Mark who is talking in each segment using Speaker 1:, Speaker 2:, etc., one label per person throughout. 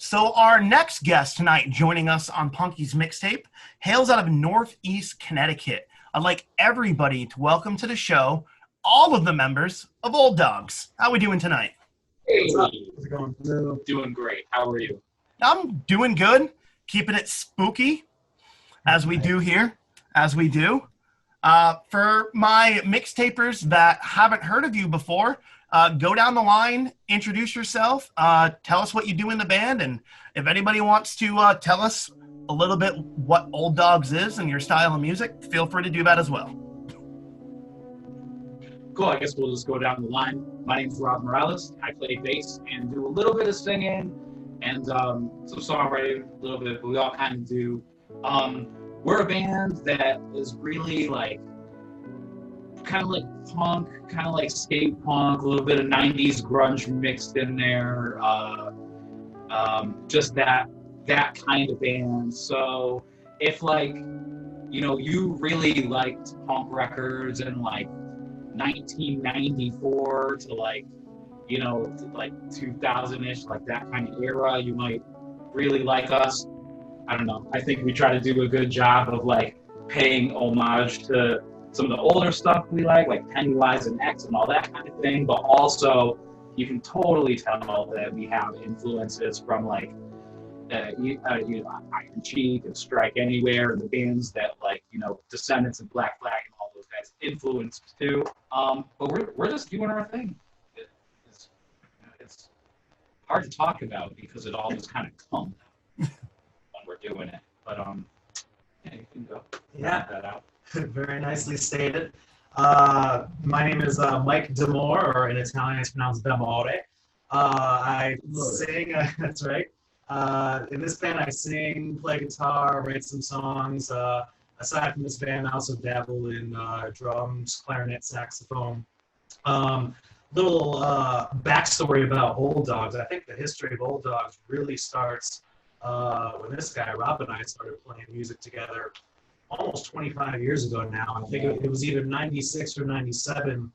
Speaker 1: So our next guest tonight joining us on Punky's MixTape hails out of Northeast Connecticut. I'd like everybody to welcome to the show all of the members of Olde Dogs. How are we doing tonight?
Speaker 2: Hey,
Speaker 3: How's it going? Hello.
Speaker 2: doing great. How are you?
Speaker 1: I'm doing good, keeping it spooky, as we do here, as we do. For my mixtapers that haven't heard of you before, go down the line, introduce yourself, tell us what you do in the band, and if anybody wants to tell us a little bit what Olde Dogs is and your style of music, feel free to do that as well.
Speaker 2: Cool. I guess we'll just go down the line. My name's Rob Morales. I play bass and do a little bit of singing and some songwriting, a little bit, but we all kind of do. We're a band that is really like kind of like punk, kind of like skate punk, a little bit of 90s grunge mixed in there. Just that kind of band. So if you really liked punk records and like 1994 to 2000-ish, like that kind of era, you might really like us. I don't know. I think we try to do a good job of like paying homage to some of the older stuff we like Pennywise and X and all that kind of thing. But also, you can totally tell that we have influences from Iron Cheek and Strike Anywhere and the bands that Descendants and Black Flag and all those guys influenced too. But we're just doing our thing. It's hard to talk about because it all just kind of comes when we're doing it. But yeah, you can go.
Speaker 3: Yeah.
Speaker 2: That out.
Speaker 3: Very nicely stated. My name is Mike D'Amore, or in Italian it's pronounced D'Amore. I sing, that's right. In this band I sing, play guitar, write some songs. Aside from this band, I also dabble in drums, clarinet, saxophone. Little backstory about Olde Dogs. I think the history of Olde Dogs really starts when this guy, Rob, and I started playing music together almost 25 years ago now. I think it was either 96 or 97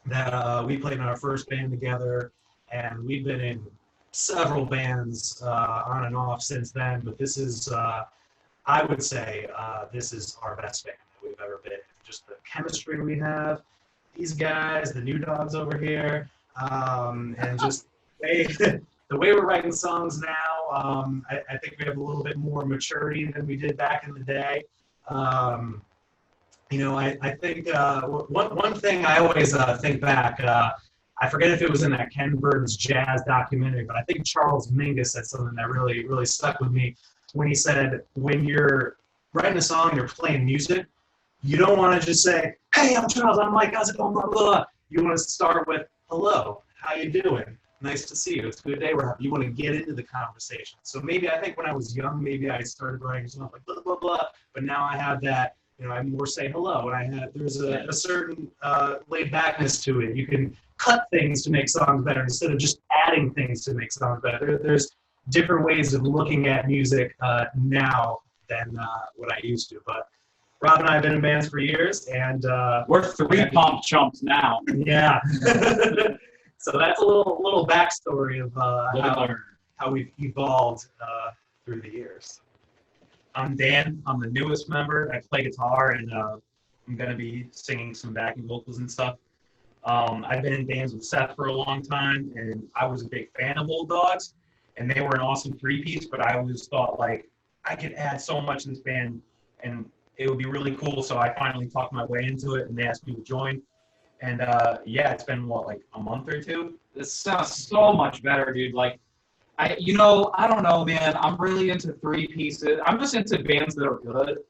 Speaker 3: that we played in our first band together, and we've been in several bands on and off since then, but this is, I would say, this is our best band that we've ever been. Just the chemistry we have, these guys, the new dogs over here, and just the way we're writing songs now, I think we have a little bit more maturity than we did back in the day. I think one thing I always think back, I forget if it was in that Ken Burton's jazz documentary, but I think Charles Mingus said something that really, really stuck with me when he said, when you're writing a song, you're playing music, you don't want to just say, hey, I'm Charles, I'm Mike, how's it going, blah, blah, blah. You want to start with, hello, how you doing? Nice to see you. It's a good day. You want to get into the conversation. So I think when I was young, maybe I started writing something like blah, blah, blah, but now I have that, I more say hello, and there's a certain laid backness to it. You can cut things to make songs better instead of just adding things to make songs better. There's different ways of looking at music now than what I used to. But Rob and I have been in bands for years, and
Speaker 2: we're three pump chumps now.
Speaker 3: Yeah. So that's a little backstory of how we've evolved through the years. I'm Dan. I'm the newest member. I play guitar, and I'm going to be singing some backing vocals and stuff. I've been in bands with Seth for a long time, and I was a big fan of Olde Dogs, and they were an awesome three-piece, but I always thought, I could add so much in this band, and it would be really cool, so I finally talked my way into it, and they asked me to join. And it's been a month or two?
Speaker 2: This sounds so much better, dude. I don't know, man. I'm really into three pieces. I'm just into bands that are good.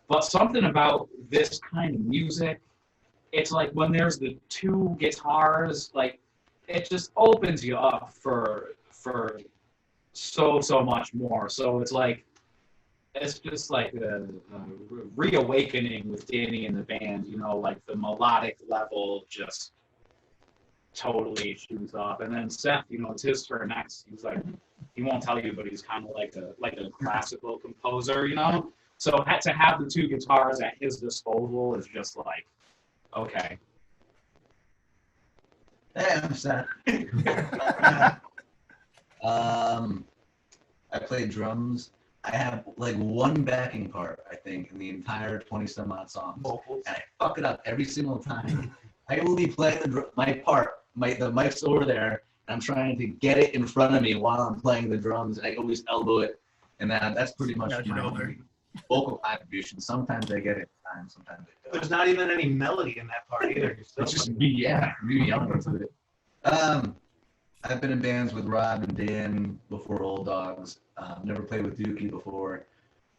Speaker 2: But something about this kind of music, it's like when there's the two guitars, it just opens you up for so much more. So it's just like a reawakening with Danny and the band, the melodic level just totally shoots up. And then Seth, it's his turn next. He's he won't tell you, but he's kind of like a classical composer, So to have the two guitars at his disposal is just okay.
Speaker 4: Hey, I'm Seth. I play drums. I have like one backing part, I think, in the entire 20 some odd songs.
Speaker 3: Vocals.
Speaker 4: And I fuck it up every single time. I will be playing my part, the mic's over there, and I'm trying to get it in front of me while I'm playing the drums. I always elbow it, and that's pretty much
Speaker 1: Nudge it
Speaker 4: my
Speaker 1: over.
Speaker 4: only vocal contribution. Sometimes I get it, sometimes I don't.
Speaker 3: There's not even any melody in that part either.
Speaker 4: It's just me yelling into it. I've been in bands with Rob and Dan before Olde Dogs. Never played with Dookie before.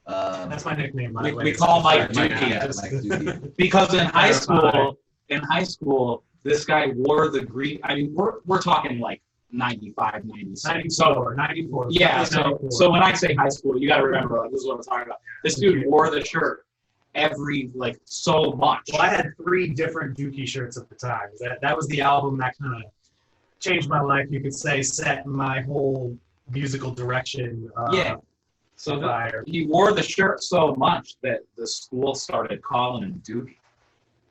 Speaker 3: That's my nickname, by the way.
Speaker 2: We call Mike
Speaker 4: Mike
Speaker 2: Dookie because in high school, this guy wore the green. I mean, we're talking like 95, 96.
Speaker 3: 94.
Speaker 2: Yeah. So when I say high school, you got to remember, like, this is what I'm talking about. This dude wore the shirt every like so much.
Speaker 3: Well, I had 3 different Dookie shirts at the time. That was the album that kind of changed my life, you could say, set my whole musical direction.
Speaker 2: So he wore the shirt so much that the school started calling him Dookie,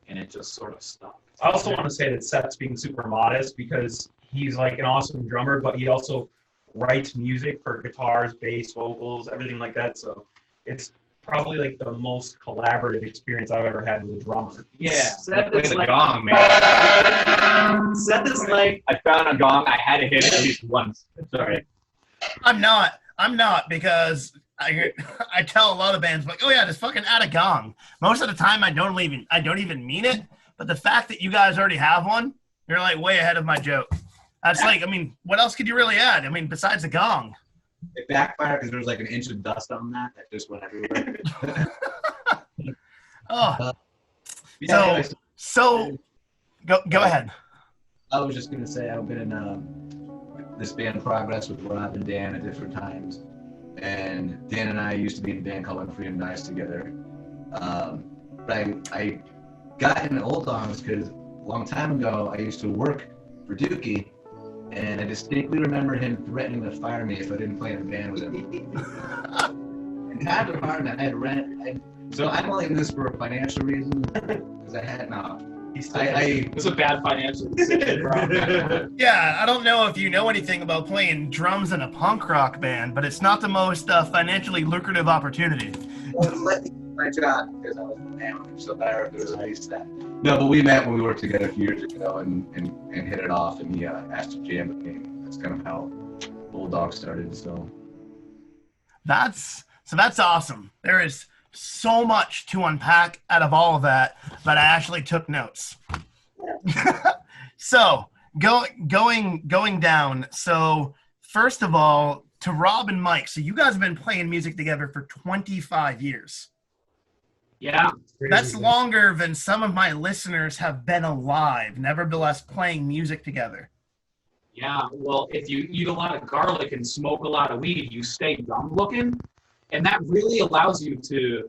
Speaker 2: and it just sort of stuck.
Speaker 5: I also want to say that Seth's being super modest because he's like an awesome drummer, but he also writes music for guitars, bass, vocals, everything like that. So it's probably like the most collaborative experience I've ever had with a drummer.
Speaker 2: Yeah.
Speaker 3: Seth is like,
Speaker 5: gong, man.
Speaker 3: Seth is like,
Speaker 5: I found a gong. I had to hit it at least once. Sorry.
Speaker 1: I'm not because I tell a lot of bands like, oh yeah, just fucking add a gong. Most of the time I don't even mean it, but the fact that you guys already have one, you're like way ahead of my joke. That's like, I mean, what else could you really add? I mean, besides the gong.
Speaker 4: It backfired because there was like an inch of dust on that just went everywhere.
Speaker 1: Oh,
Speaker 4: Anyways,
Speaker 1: so go ahead.
Speaker 4: I was just gonna say I've been in this band Progress with Rob and Dan at different times, and Dan and I used to be in a band called Unfreedom Dies together. But I got into Olde Dogs because a long time ago I used to work for Dookie, and I distinctly remember him threatening to fire me if I didn't play in a band with him. And times are hard, man. I had rent. So I'm only in this for a financial reason because I had
Speaker 2: It was a bad financial decision, bro.
Speaker 1: Yeah, I don't know if you know anything about playing drums in a punk rock band, but it's not the most financially lucrative opportunity.
Speaker 4: my job because I was an amateur, so there was a nice that. No, but we met when we worked together a few years ago and hit it off, and he asked to jam with me. That's kind of how Olde Dogs started. So
Speaker 1: that's awesome. There is so much to unpack out of all of that, but I actually took notes. So going down. So first of all, to Rob and Mike. So you guys have been playing music together for 25 years.
Speaker 2: Yeah.
Speaker 1: That's longer than some of my listeners have been alive, nevertheless playing music together.
Speaker 2: Yeah, well, if you eat a lot of garlic and smoke a lot of weed, you stay young looking, and that really allows you to,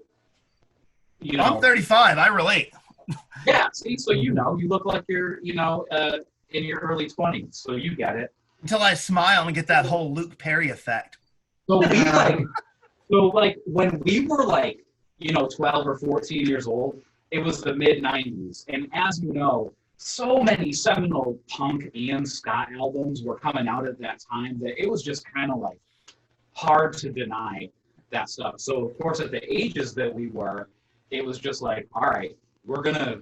Speaker 2: you know.
Speaker 1: I'm 35. I relate.
Speaker 2: Yeah, see, so you look like you're, in your early 20s, so you get it.
Speaker 1: Until I smile and get that whole Luke Perry effect.
Speaker 2: So when we were 12 or 14 years old, it was the mid 90s, and as you know, so many seminal punk and ska albums were coming out at that time that it was just kind of like hard to deny that stuff. So of course, at the ages that we were, it was just like, all right, we're gonna,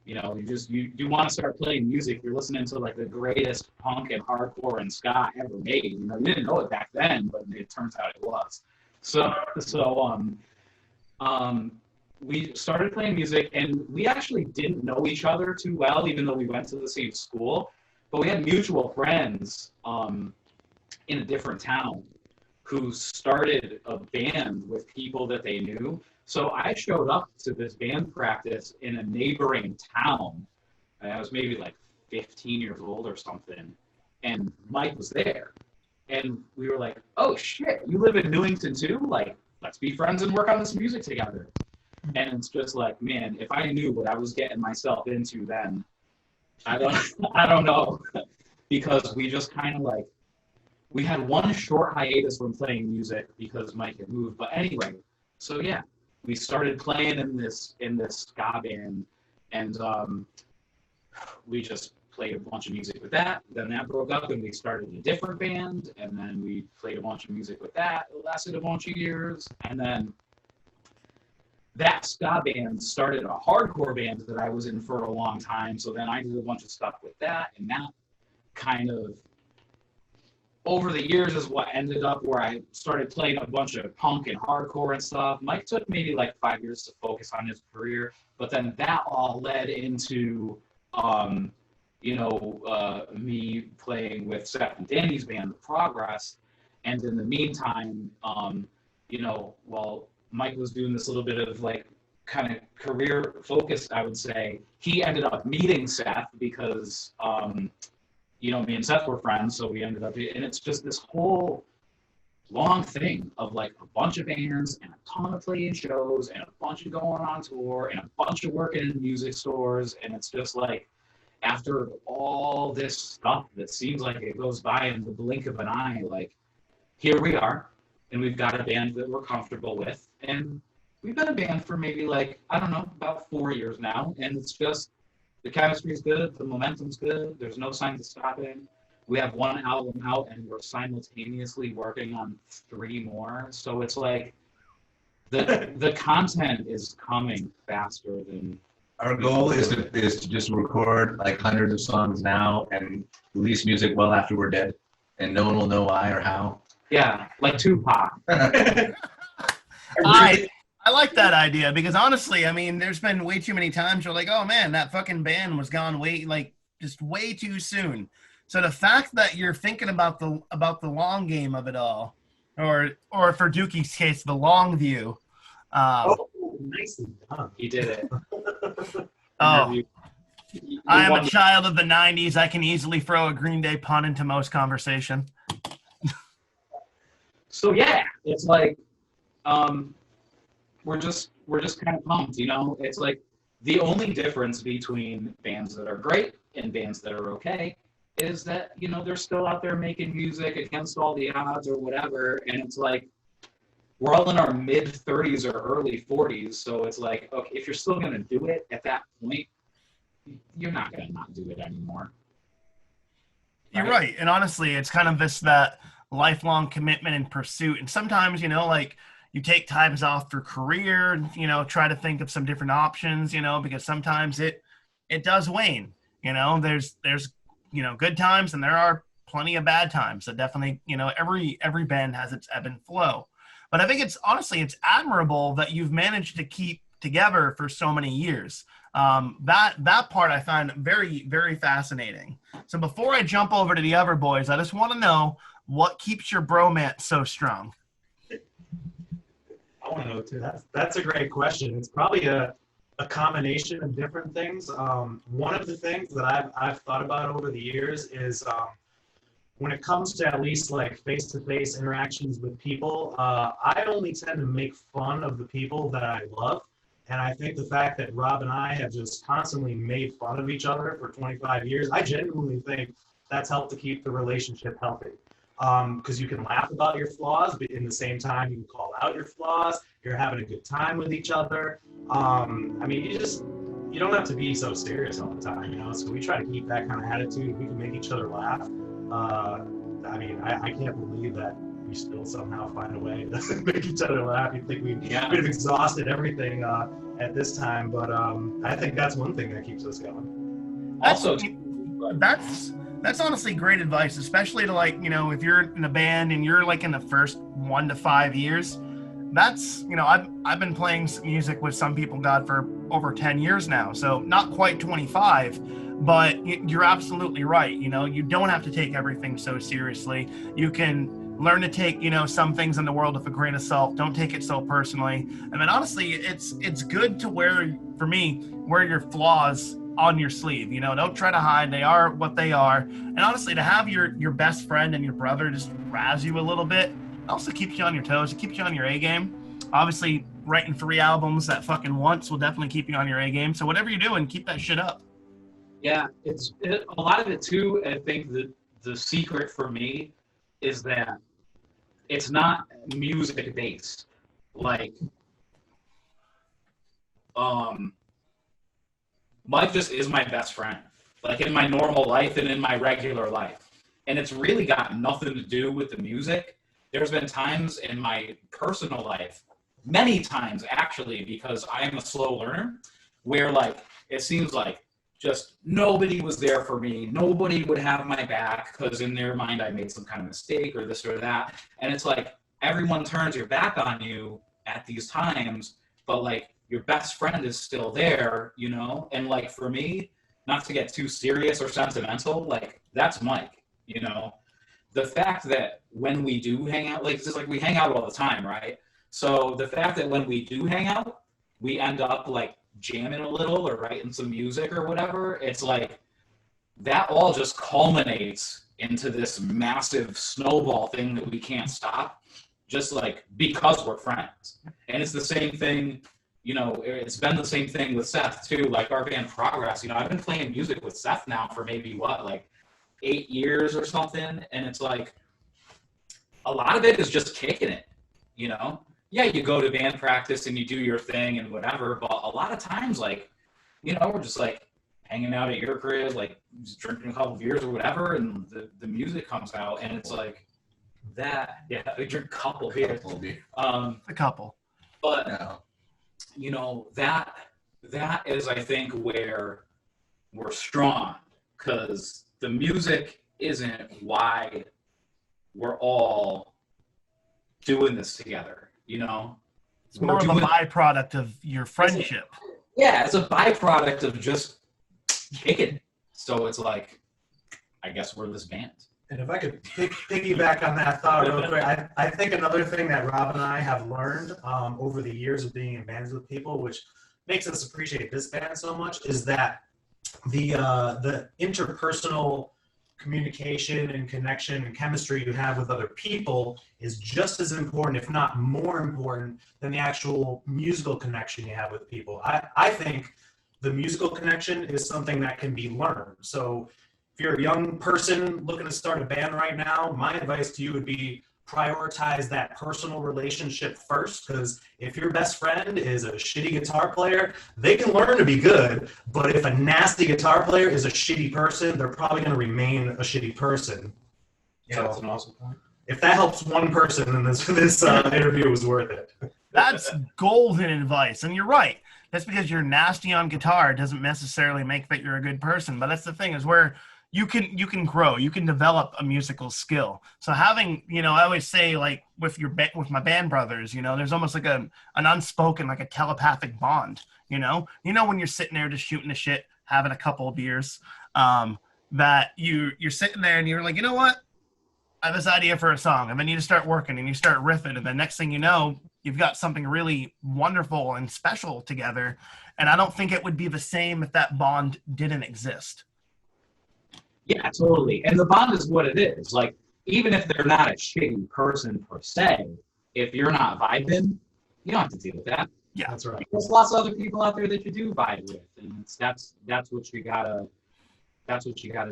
Speaker 2: you want to start playing music. You're listening to like the greatest punk and hardcore and ska ever made. You didn't know it back then, but it turns out it was. So we started playing music, and we actually didn't know each other too well, even though we went to the same school. But we had mutual friends in a different town who started a band with people that they knew. So I showed up to this band practice in a neighboring town. I was maybe 15 years old or something, and Mike was there. And we were like, oh shit, you live in Newington too? Let's be friends and work on this music together. And it's just like, man, if I knew what I was getting myself into then, I don't know. Because we just kind of we had one short hiatus from playing music because Mike had moved. But anyway, so yeah, we started playing in this ska band, and we just played a bunch of music with that. Then that broke up and we started a different band. And then we played a bunch of music with that. It lasted a bunch of years. And then that ska band started a hardcore band that I was in for a long time. So then I did a bunch of stuff with that. And that kind of, over the years, is what ended up where I started playing a bunch of punk and hardcore and stuff. Mike took maybe like 5 years to focus on his career. But then that all led into, me playing with Seth and Danny's band, The Progress. And in the meantime, while Mike was doing this little bit of like kind of career focus, I would say, he ended up meeting Seth because, me and Seth were friends. So we ended up, and it's just this whole long thing of like a bunch of bands and a ton of playing shows and a bunch of going on tour and a bunch of working in music stores. And it's just like, after all this stuff that seems like it goes by in the blink of an eye, like here we are, and we've got a band that we're comfortable with. And we've been a band for maybe like, I don't know, about 4 years now. And it's just, the chemistry is good, the momentum's good, there's no signs of stopping. We have 1 album out and we're simultaneously working on 3 more. So it's like the content is coming faster than.
Speaker 4: Our goal is to just record like hundreds of songs now and release music well after we're dead, and no one will know why or how.
Speaker 2: Yeah, like Tupac.
Speaker 1: I like that idea because honestly, I mean, there's been way too many times you're like, oh man, that fucking band was gone way too soon. So the fact that you're thinking about the long game of it all, or for Dookie's case, the long view.
Speaker 3: Nicely done.
Speaker 2: He did it.
Speaker 1: I am a child of the 90s. I can easily throw a Green Day pun into most conversation.
Speaker 2: So yeah, it's like, we're just kind of pumped, It's like the only difference between bands that are great and bands that are okay is that, they're still out there making music against all the odds or whatever. And it's like, we're all in our mid 30s or early 40s. So it's like, okay, if you're still going to do it at that point, you're not going to not do it anymore.
Speaker 1: You're right. And honestly, it's kind of that lifelong commitment and pursuit. And sometimes, like you take times off for career and, try to think of some different options, because sometimes it does wane, there's good times and there are plenty of bad times. So definitely, every band has its ebb and flow. But I think it's admirable that you've managed to keep together for so many years. That part I find very, very fascinating. So before I jump over to the other boys, I just want to know what keeps your bromance so strong.
Speaker 3: I want to know too. That's a great question. It's probably a combination of different things. One of the things that I've thought about over the years is when it comes to at least like face-to-face interactions with people, I only tend to make fun of the people that I love. And I think the fact that Rob and I have just constantly made fun of each other for 25 years, I genuinely think that's helped to keep the relationship healthy. Because you can laugh about your flaws, but in the same time, you can call out your flaws. You're having a good time with each other. You don't have to be so serious all the time, So we try to keep that kind of attitude. We can make each other laugh. I can't believe that we still somehow find a way to make each other laugh. You'd think we'd have exhausted everything at this time, but I think that's one thing that keeps us going.
Speaker 1: That's honestly great advice, especially to if you're in a band and you're like in the first 1 to 5 years. That's I've been playing music with some people, God, for over 10 years now, so not quite 25. But you're absolutely right. You don't have to take everything so seriously. You can learn to take, some things in the world with a grain of salt. Don't take it so personally. And then honestly, it's good to wear your flaws on your sleeve. Don't try to hide. They are what they are. And honestly, to have your best friend and your brother just razz you a little bit, it also keeps you on your toes. It keeps you on your A game. Obviously, writing 3 albums that fucking once will definitely keep you on your A game. So whatever you're doing, keep that shit up.
Speaker 2: Yeah, a lot of it too. I think that the secret for me is that it's not music based. Like, Mike just is my best friend. like in my normal life and in my regular life. And it's really got nothing to do with the music. There's been times in my personal life, many times actually, because I am a slow learner, where like it seems like just nobody was there for me. Nobody would have my back because in their mind I made some kind of mistake or this or that. And it's like everyone turns your back on you at these times, but like your best friend is still there, you know? And like for me, not to get too serious or sentimental, like that's Mike, you know? The fact that when we do hang out, like it's just like we hang out all the time, right? So the fact that when we do hang out, we end up like jamming a little or writing some music or whatever, it's like that all just culminates into this massive snowball thing that we can't stop, just like because we're friends. And it's the same thing, you know, it's been the same thing with Seth too, like our band Progress. You know, I've been playing music with Seth now for maybe what, like 8 years or something, and it's like a lot of it is just kicking it, you know? Yeah, you go to band practice and you do your thing and whatever, but a lot of times, like, you know, we're just like hanging out at your crib, like just drinking a couple of beers or whatever, and the music comes out, and it's like that. Yeah, we drink a couple beers.
Speaker 1: A couple.
Speaker 2: But
Speaker 4: Yeah.
Speaker 2: you know, that is, I think, where we're strong, because the music isn't why we're all doing this together, you know?
Speaker 1: It's more of a byproduct of your friendship.
Speaker 2: Yeah, it's a byproduct of just kicking. So it's like, I guess we're this band.
Speaker 3: And if I could piggyback on that thought real quick, I think another thing that Rob and I have learned over the years of being in bands with people, which makes us appreciate this band so much, is that the interpersonal communication and connection and chemistry you have with other people is just as important, if not more important, than the actual musical connection you have with people. I think the musical connection is something that can be learned. So if you're a young person looking to start a band right now, my advice to you would be prioritize that personal relationship first, because if your best friend is a shitty guitar player, they can learn to be good, but if a nasty guitar player is a shitty person, they're probably going to remain a shitty person.
Speaker 5: Yeah, that's an awesome point.
Speaker 3: If that helps one person, then this interview was worth it.
Speaker 1: That's golden advice. And you're right. That's because you're nasty on guitar doesn't necessarily make that you're a good person. But that's the thing, is where you can grow, you can develop a musical skill. So having, you know, I always say, like with my band brothers, you know, there's almost like an unspoken, like a telepathic bond, you know, when you're sitting there just shooting the shit, having a couple of beers, that you're sitting there and you're like, you know what? I have this idea for a song, and then you just start working and you start riffing, and the next thing you know, you've got something really wonderful and special together. And I don't think it would be the same if that bond didn't exist.
Speaker 2: Yeah, totally. And the bond is what it is. Like, even if they're not a shitty person per se, if you're not vibing, you don't have to deal with that.
Speaker 1: Yeah,
Speaker 3: That's right.
Speaker 2: There's lots of other people out there that you do vibe with, and that's what you gotta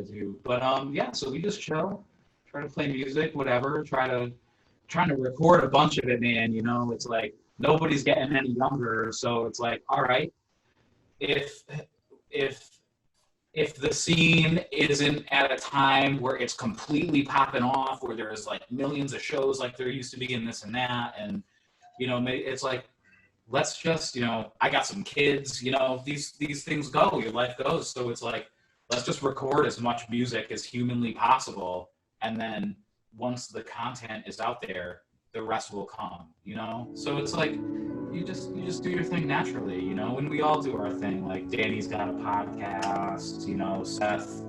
Speaker 2: do. But yeah, so we just chill, try to play music, whatever, trying to record a bunch of it, man. You know, it's like nobody's getting any younger, so it's like, all right, if the scene isn't at a time where it's completely popping off, where there's like millions of shows like there used to be and this and that, and you know, it's like, let's just, you know, I got some kids, you know, these things go, your life goes, so it's like, let's just record as much music as humanly possible, and then once the content is out there, the rest will come, you know? So it's like, you just do your thing naturally, you know? And we all do our thing. Like Danny's got a podcast, you know, Seth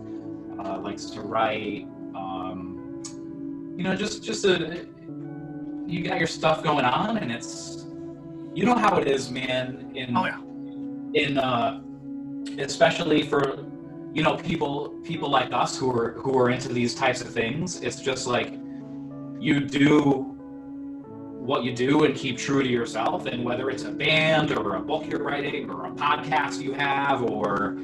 Speaker 2: likes to write, you know, you got your stuff going on, and it's, you know how it is, man, especially for, you know, people like us who are into these types of things. It's just like, you do what you do and keep true to yourself, and whether it's a band or a book you're writing or a podcast you have or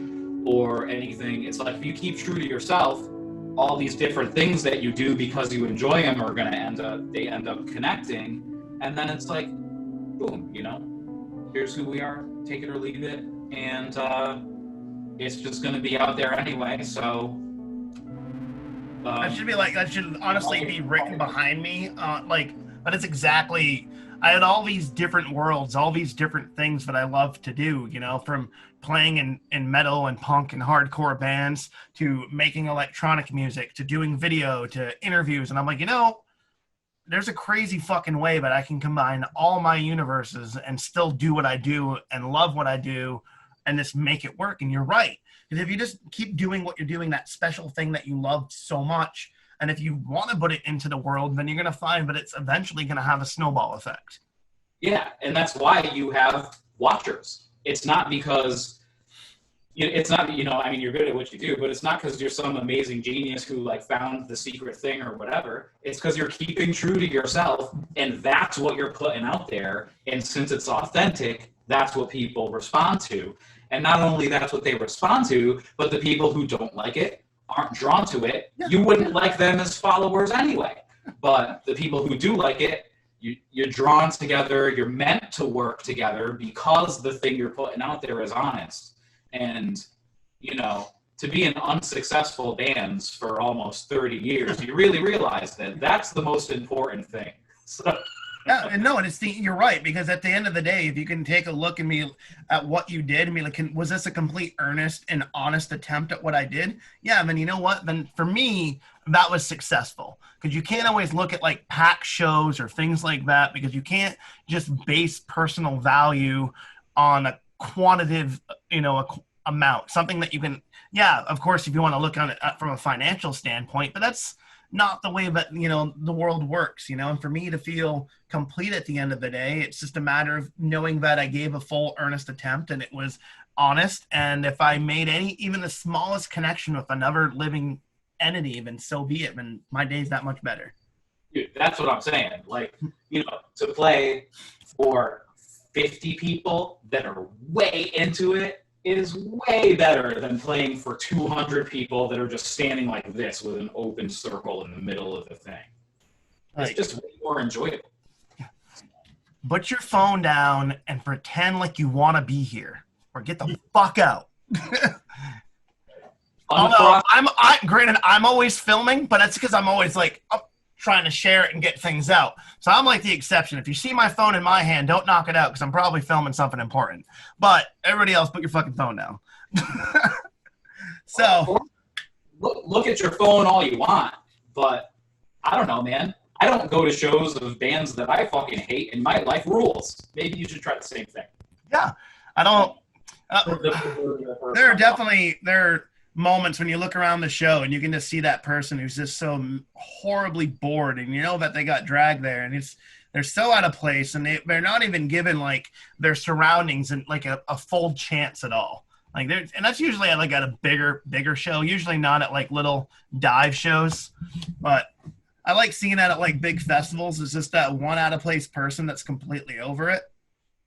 Speaker 2: anything, it's like, if you keep true to yourself, all these different things that you do because you enjoy them are going to end up connecting, and then it's like, boom, you know, here's who we are, take it or leave it, and it's just going to be out there anyway. So
Speaker 1: that should be like, that should honestly be written behind me. But it's exactly, I had all these different worlds, all these different things that I love to do, you know, from playing in metal and punk and hardcore bands to making electronic music to doing video to interviews. And I'm like, you know, there's a crazy fucking way that I can combine all my universes and still do what I do and love what I do and just make it work. And you're right. Because if you just keep doing what you're doing, that special thing that you loved so much, and if you want to put it into the world, then you're going to find that it's eventually going to have a snowball effect.
Speaker 2: Yeah, and that's why you have watchers. It's not because, it's not, I mean, you're good at what you do, but it's not because you're some amazing genius who like found the secret thing or whatever. It's because you're keeping true to yourself, and that's what you're putting out there. And since it's authentic, that's what people respond to. And not only that's what they respond to, but the people who don't like it aren't drawn to it. You wouldn't like them as followers anyway. But the people who do like it, you're drawn together, you're meant to work together because the thing you're putting out there is honest. And, to be in unsuccessful bands for almost 30 years, you really realize that that's the most important thing. So.
Speaker 1: Yeah, and no, and you're right, because at the end of the day, if you can take a look at what you did and be like, was this a complete earnest and honest attempt at what I did? Yeah, then you know what? Then for me, that was successful. Because you can't always look at like pack shows or things like that, because you can't just base personal value on a quantitative, amount. Something that you can, of course, if you want to look on it from a financial standpoint, but that's not the way that, the world works, and for me to feel complete at the end of the day, it's just a matter of knowing that I gave a full earnest attempt and it was honest. And if I made even the smallest connection with another living entity, then so be it. Then my day's that much better.
Speaker 2: Dude, that's what I'm saying. Like, to play for 50 people that are way into it is way better than playing for 200 people that are just standing like this with an open circle in the middle of the thing. It's just way more enjoyable.
Speaker 1: Put your phone down and pretend like you want to be here, or get the fuck out. Although granted, I'm always filming, but that's because I'm always like trying to share it and get things out. So I'm like the exception. If you see my phone in my hand, don't knock it out, because I'm probably filming something important. But everybody else, put your fucking phone down. So
Speaker 2: look at your phone all you want, but I don't know, man. I don't go to shows of bands that I fucking hate, and my life rules. Maybe you should try the same thing.
Speaker 1: Yeah, I don't. There are moments when you look around the show and you can just see that person who's just so horribly bored, and that they got dragged there, and they're so out of place, and they're not even given like their surroundings and like a full chance at all. Like and that's usually at a bigger show, usually not at like little dive shows, but I like seeing that at like big festivals. It's just that one out of place person that's completely over it.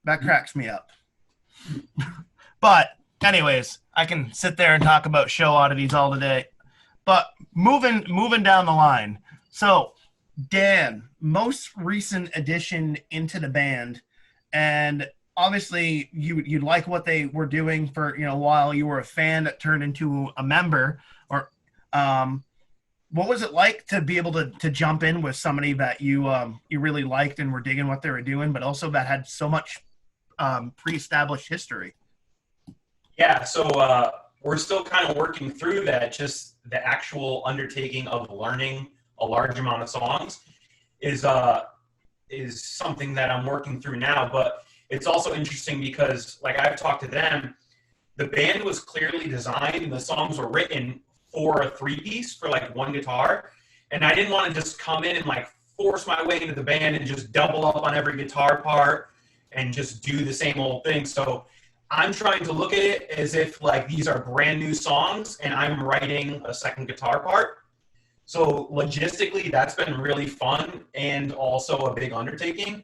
Speaker 1: That cracks me up. But anyways, I can sit there and talk about show oddities all day. But moving down the line. So, Dan, most recent addition into the band, and obviously you like what they were doing for, while you were a fan that turned into a member, or what was it like to be able to jump in with somebody that you really liked and were digging what they were doing, but also that had so much pre-established history?
Speaker 5: Yeah, so we're still kind of working through that. Just the actual undertaking of learning a large amount of songs is something that I'm working through now. But it's also interesting because, like, I've talked to them, the band was clearly designed and the songs were written for a three-piece, for like one guitar. And I didn't want to just come in and like force my way into the band and just double up on every guitar part and just do the same old thing. So I'm trying to look at it as if like these are brand new songs and I'm writing a second guitar part. So logistically, that's been really fun and also a big undertaking.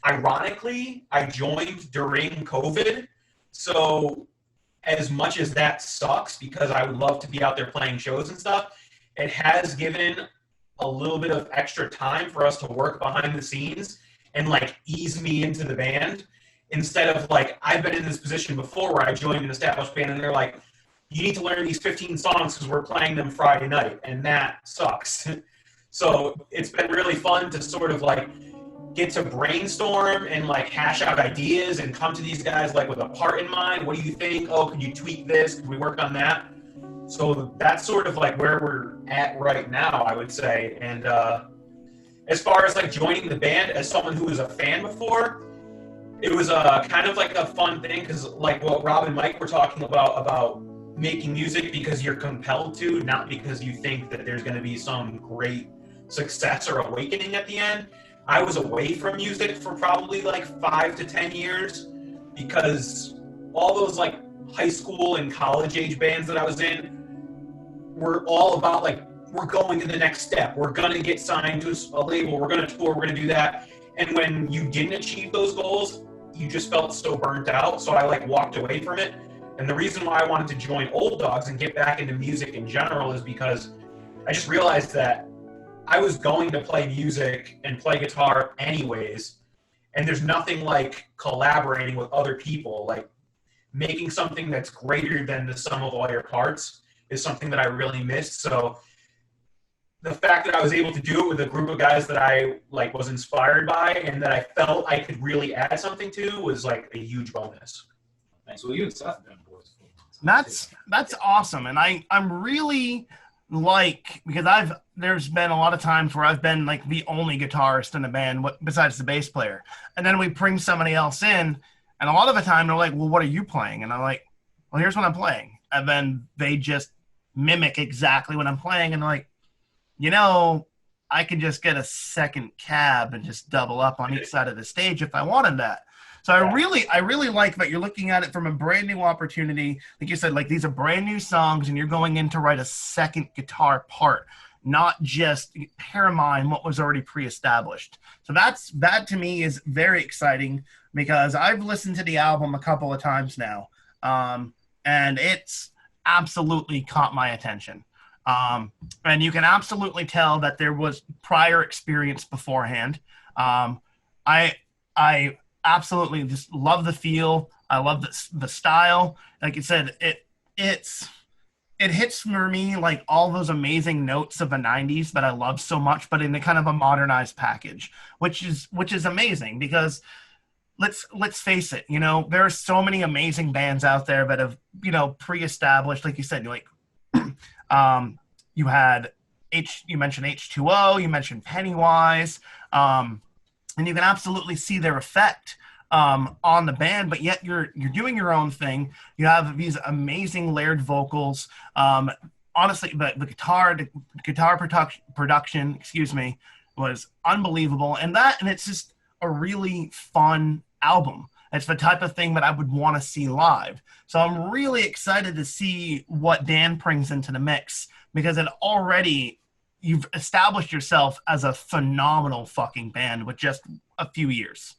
Speaker 5: Ironically, I joined during COVID. So as much as that sucks, because I would love to be out there playing shows and stuff, it has given a little bit of extra time for us to work behind the scenes and like ease me into the band. instead of like, I've been in this position before where I joined an established band and they're like, you need to learn these 15 songs because we're playing them Friday night, and that sucks. So it's been really fun to sort of like get to brainstorm and like hash out ideas and come to these guys like with a part in mind. What do you think? Oh, could you tweak this? Could we work on that? So that's sort of like where we're at right now, I would say. And as far as like joining the band as someone who was a fan before, it was kind of like a fun thing because like what Rob and Mike were talking about making music because you're compelled to, not because you think that there's going to be some great success or awakening at the end. I was away from music for probably like 5 to 10 years because all those like high school and college age bands that I was in were all about like, we're going to the next step. We're going to get signed to a label. We're going to tour. We're going to do that. And when you didn't achieve those goals, you just felt so burnt out. So I like walked away from it. And the reason why I wanted to join Olde Dogs and get back into music in general is because I just realized that I was going to play music and play guitar anyways. And there's nothing like collaborating with other people. Like making something that's greater than the sum of all your parts is something that I really missed. So the fact that I was able to do it with a group of guys that I like was inspired by and that I felt I could really add something to was like a huge bonus.
Speaker 2: Thanks. Well, you and Seth have been boys.
Speaker 1: That's awesome, and I'm really like, because there's been a lot of times where I've been like the only guitarist in the band besides the bass player, and then we bring somebody else in, and a lot of the time they're like, well, what are you playing? And I'm like, well, here's what I'm playing, and then they just mimic exactly what I'm playing, and they're like, you know, I could just get a second cab and just double up on each side of the stage if I wanted that. So I really like that you're looking at it from a brand new opportunity. Like you said, like these are brand new songs and you're going in to write a second guitar part, not just paramine what was already pre-established. So that to me is very exciting because I've listened to the album a couple of times now. And it's absolutely caught my attention. And you can absolutely tell that there was prior experience beforehand. I absolutely just love the feel. I love the style. Like you said, it hits for me like all those amazing notes of the 90s that I love so much, but in the kind of a modernized package, which is amazing because let's face it, you know, there are so many amazing bands out there that have, you know, pre-established, like you said, like you mentioned H2O, you mentioned Pennywise, and you can absolutely see their effect on the band, but yet you're doing your own thing. You have these amazing layered vocals. Honestly, the guitar production, was unbelievable, and it's just a really fun album. It's the type of thing that I would want to see live. So I'm really excited to see what Dan brings into the mix because you've established yourself as a phenomenal fucking band with just a few years.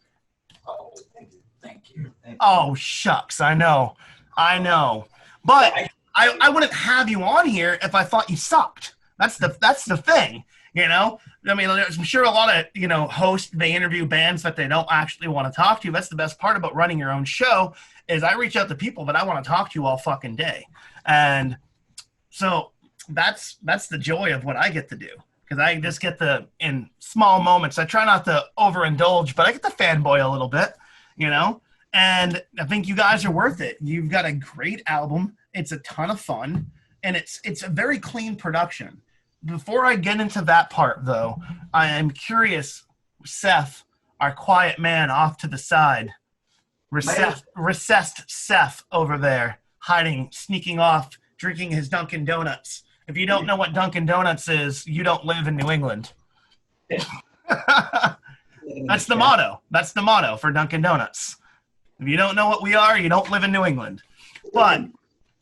Speaker 2: Oh, thank you.
Speaker 1: Oh, shucks. I know. But I wouldn't have you on here if I thought you sucked. That's the thing, you know? I mean, I'm sure a lot of, you know, hosts, they interview bands that they don't actually want to talk to. That's the best part about running your own show is I reach out to people that I want to talk to all fucking day. And so that's the joy of what I get to do. Because I just get in small moments, I try not to overindulge, but I get to fanboy a little bit, you know? And I think you guys are worth it. You've got a great album. It's a ton of fun. And it's a very clean production. Before I get into that part, though, I am curious, Seth, our quiet man off to the side, recessed Seth over there, hiding, sneaking off, drinking his Dunkin' Donuts. If you don't know what Dunkin' Donuts is, you don't live in New England. That's the motto. That's the motto for Dunkin' Donuts. If you don't know what we are, you don't live in New England. But,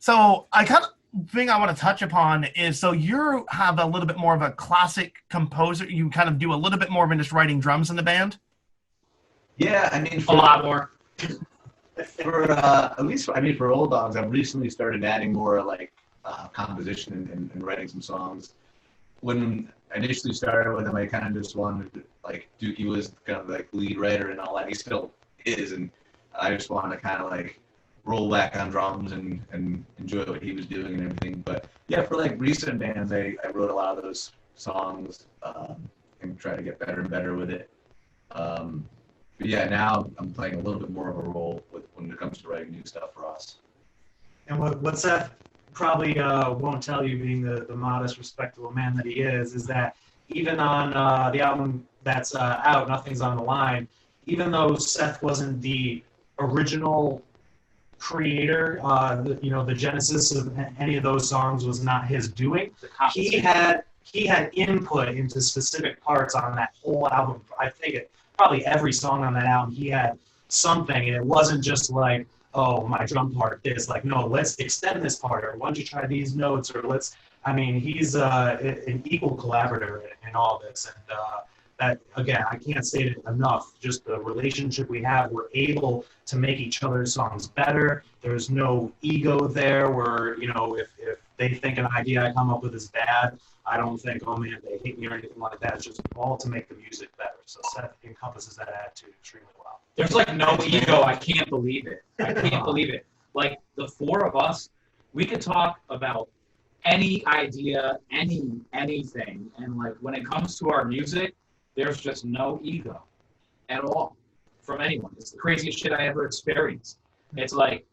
Speaker 1: so I kind of thing I want to touch upon is, so you have a little bit more of a classic composer. You kind of do a little bit more than just writing drums in the band?
Speaker 4: Yeah, I mean,
Speaker 2: A lot more.
Speaker 4: For Olde Dogs, I've recently started adding more like composition and writing some songs. When I initially started with him, I kind of just wanted to, like, Dookie was kind of like lead writer and all that. He still is, and I just wanted to kind of like roll back on drums and enjoy what he was doing and everything. But yeah, for like recent bands, I wrote a lot of those songs and try to get better and better with it. But yeah, now I'm playing a little bit more of a role when it comes to writing new stuff for us.
Speaker 3: And what Seth probably won't tell you, being the modest, respectable man that he is that even on the album that's out, Nothing's on the Line, even though Seth wasn't the original creator, the genesis of any of those songs was not his doing. He had input into specific parts on that whole album. I think probably every song on that album, he had something, and it wasn't just like, oh, my drum part is like, no, let's extend this part, or why don't you try these notes, or he's an equal collaborator in all this, and that, again, I can't state it enough, just the relationship we have. We're able to make each other's songs better. There's no ego there where, if they think an idea I come up with is bad, I don't think, oh man, they hate me or anything like that. It's just all to make the music better. So Seth encompasses that attitude extremely well.
Speaker 2: There's like no ego. I can't believe it. I can't believe it. Like the four of us, we could talk about any idea, anything. And like when it comes to our music, there's just no ego at all from anyone. It's the craziest shit I ever experienced. It's like,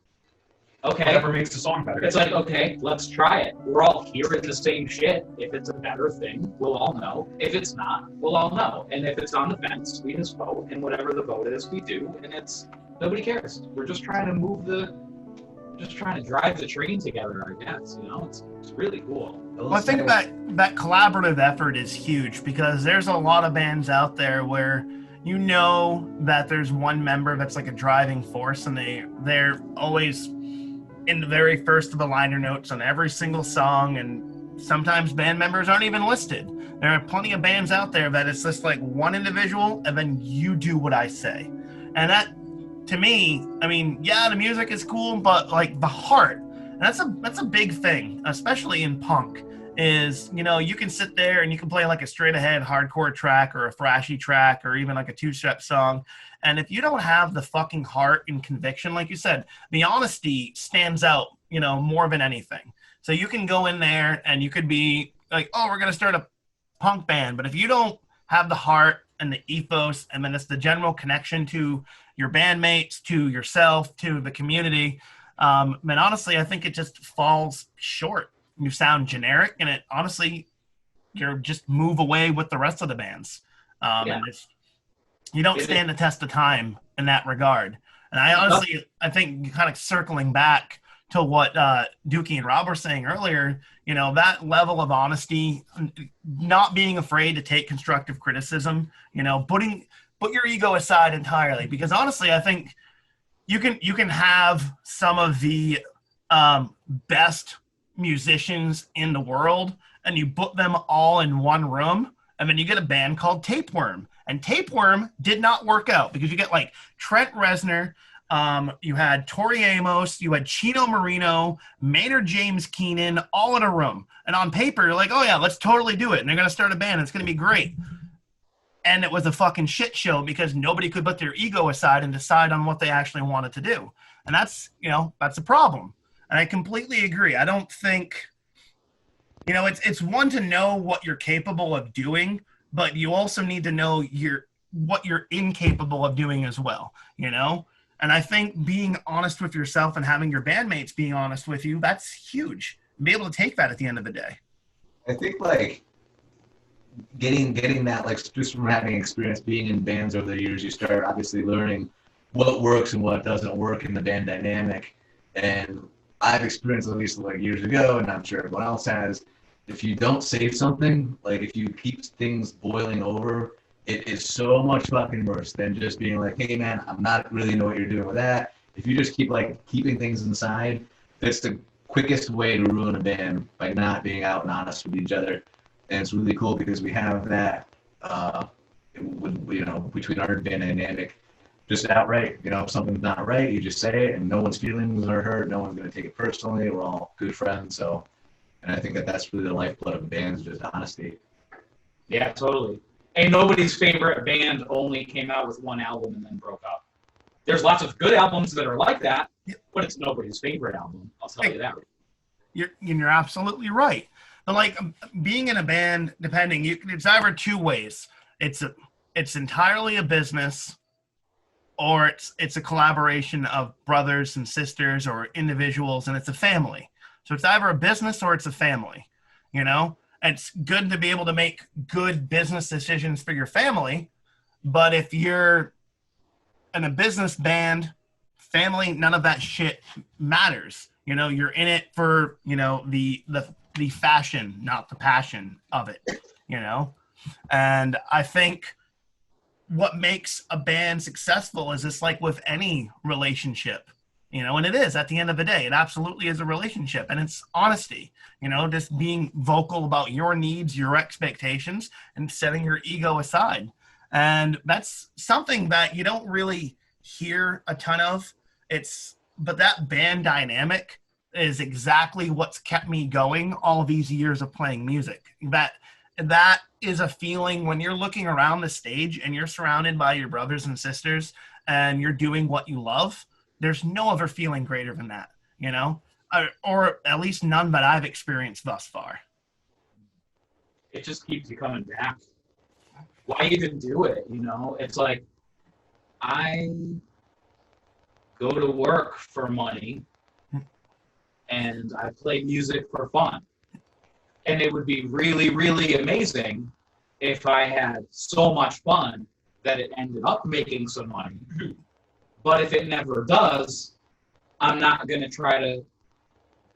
Speaker 2: okay.
Speaker 5: Whatever makes the song better.
Speaker 2: It's like, okay, let's try it. We're all hearing the same shit. If it's a better thing, we'll all know. If it's not, we'll all know. And if it's on the fence, we just vote. And whatever the vote is, we do. And nobody cares. We're just trying to drive the train together, I guess. It's really cool.
Speaker 1: Well, I think that collaborative effort is huge, because there's a lot of bands out there where that there's one member that's like a driving force, and they're always in the very first of the liner notes on every single song, and sometimes band members aren't even listed. There are plenty of bands out there that it's just like one individual, and then you do what I say. And that, to me, the music is cool, but like the heart, and that's a big thing, especially in punk, is, you can sit there and you can play like a straight ahead hardcore track or a thrashy track or even like a two-step song. And if you don't have the fucking heart and conviction, like you said, the honesty stands out, more than anything. So you can go in there and you could be like, oh, we're going to start a punk band. But if you don't have the heart and the ethos, and then it's the general connection to your bandmates, to yourself, to the community, then honestly, I think it just falls short. You sound generic, and it honestly, you're just move away with the rest of the bands. And you don't stand the test of time in that regard. And I think kind of circling back to what Dookie and Rob were saying earlier, that level of honesty, not being afraid to take constructive criticism, put your ego aside entirely, because honestly, I think you can have some of the best musicians in the world, and you put them all in one room, and then you get a band called Tapeworm. And Tapeworm did not work out, because you get like Trent Reznor, you had Tori Amos, you had Chino Marino, Maynard James Keenan, all in a room. And on paper, you're like, oh yeah, let's totally do it. And they're going to start a band. It's going to be great. And it was a fucking shit show, because nobody could put their ego aside and decide on what they actually wanted to do. And that's a problem. And I completely agree. I don't think, it's one to know what you're capable of doing, but you also need to know what you're incapable of doing as well, And I think being honest with yourself and having your bandmates being honest with you, that's huge. Be able to take that at the end of the day.
Speaker 4: I think like getting that, like, just from having experience being in bands over the years, you start obviously learning what works and what doesn't work in the band dynamic. And I've experienced, at least like years ago, and I'm sure everyone else has, if you don't save something, like if you keep things boiling over, it is so much fucking worse than just being like, hey man, I'm not really know what you're doing with that. If you just keep like keeping things inside, that's the quickest way to ruin a band, by not being out and honest with each other. And it's really cool because we have that, between our band dynamic, just outright, if something's not right, you just say it, and no one's feelings are hurt. No one's going to take it personally. We're all good friends. So, and I think that's really the lifeblood of bands, just honesty.
Speaker 2: Yeah, totally. And nobody's favorite band only came out with one album and then broke up. There's lots of good albums that are like that, but it's nobody's favorite album. I'll tell you that.
Speaker 1: You're absolutely right. But like being in a band, it's either two ways. It's entirely a business, or it's a collaboration of brothers and sisters or individuals, and it's a family. So it's either a business or it's a family. You know, it's good to be able to make good business decisions for your family, but if you're in a business band, family, none of that shit matters. You know, you're in it for, you know, the fashion, not the passion of it, you know? And I think what makes a band successful is it's like with any relationship, you know, and it is at the end of the day, it absolutely is a relationship, and it's honesty, you know, just being vocal about your needs, your expectations, and setting your ego aside. And that's something that you don't really hear a ton of. But that band dynamic is exactly what's kept me going all these years of playing music. That is a feeling when you're looking around the stage and you're surrounded by your brothers and sisters and you're doing what you love. There's no other feeling greater than that, you know, or at least none that I've experienced thus far.
Speaker 2: It just keeps you coming back. Why even do it? You know, it's like I go to work for money and I play music for fun. And it would be really, really amazing if I had so much fun that it ended up making some money. But if it never does, I'm not going to try to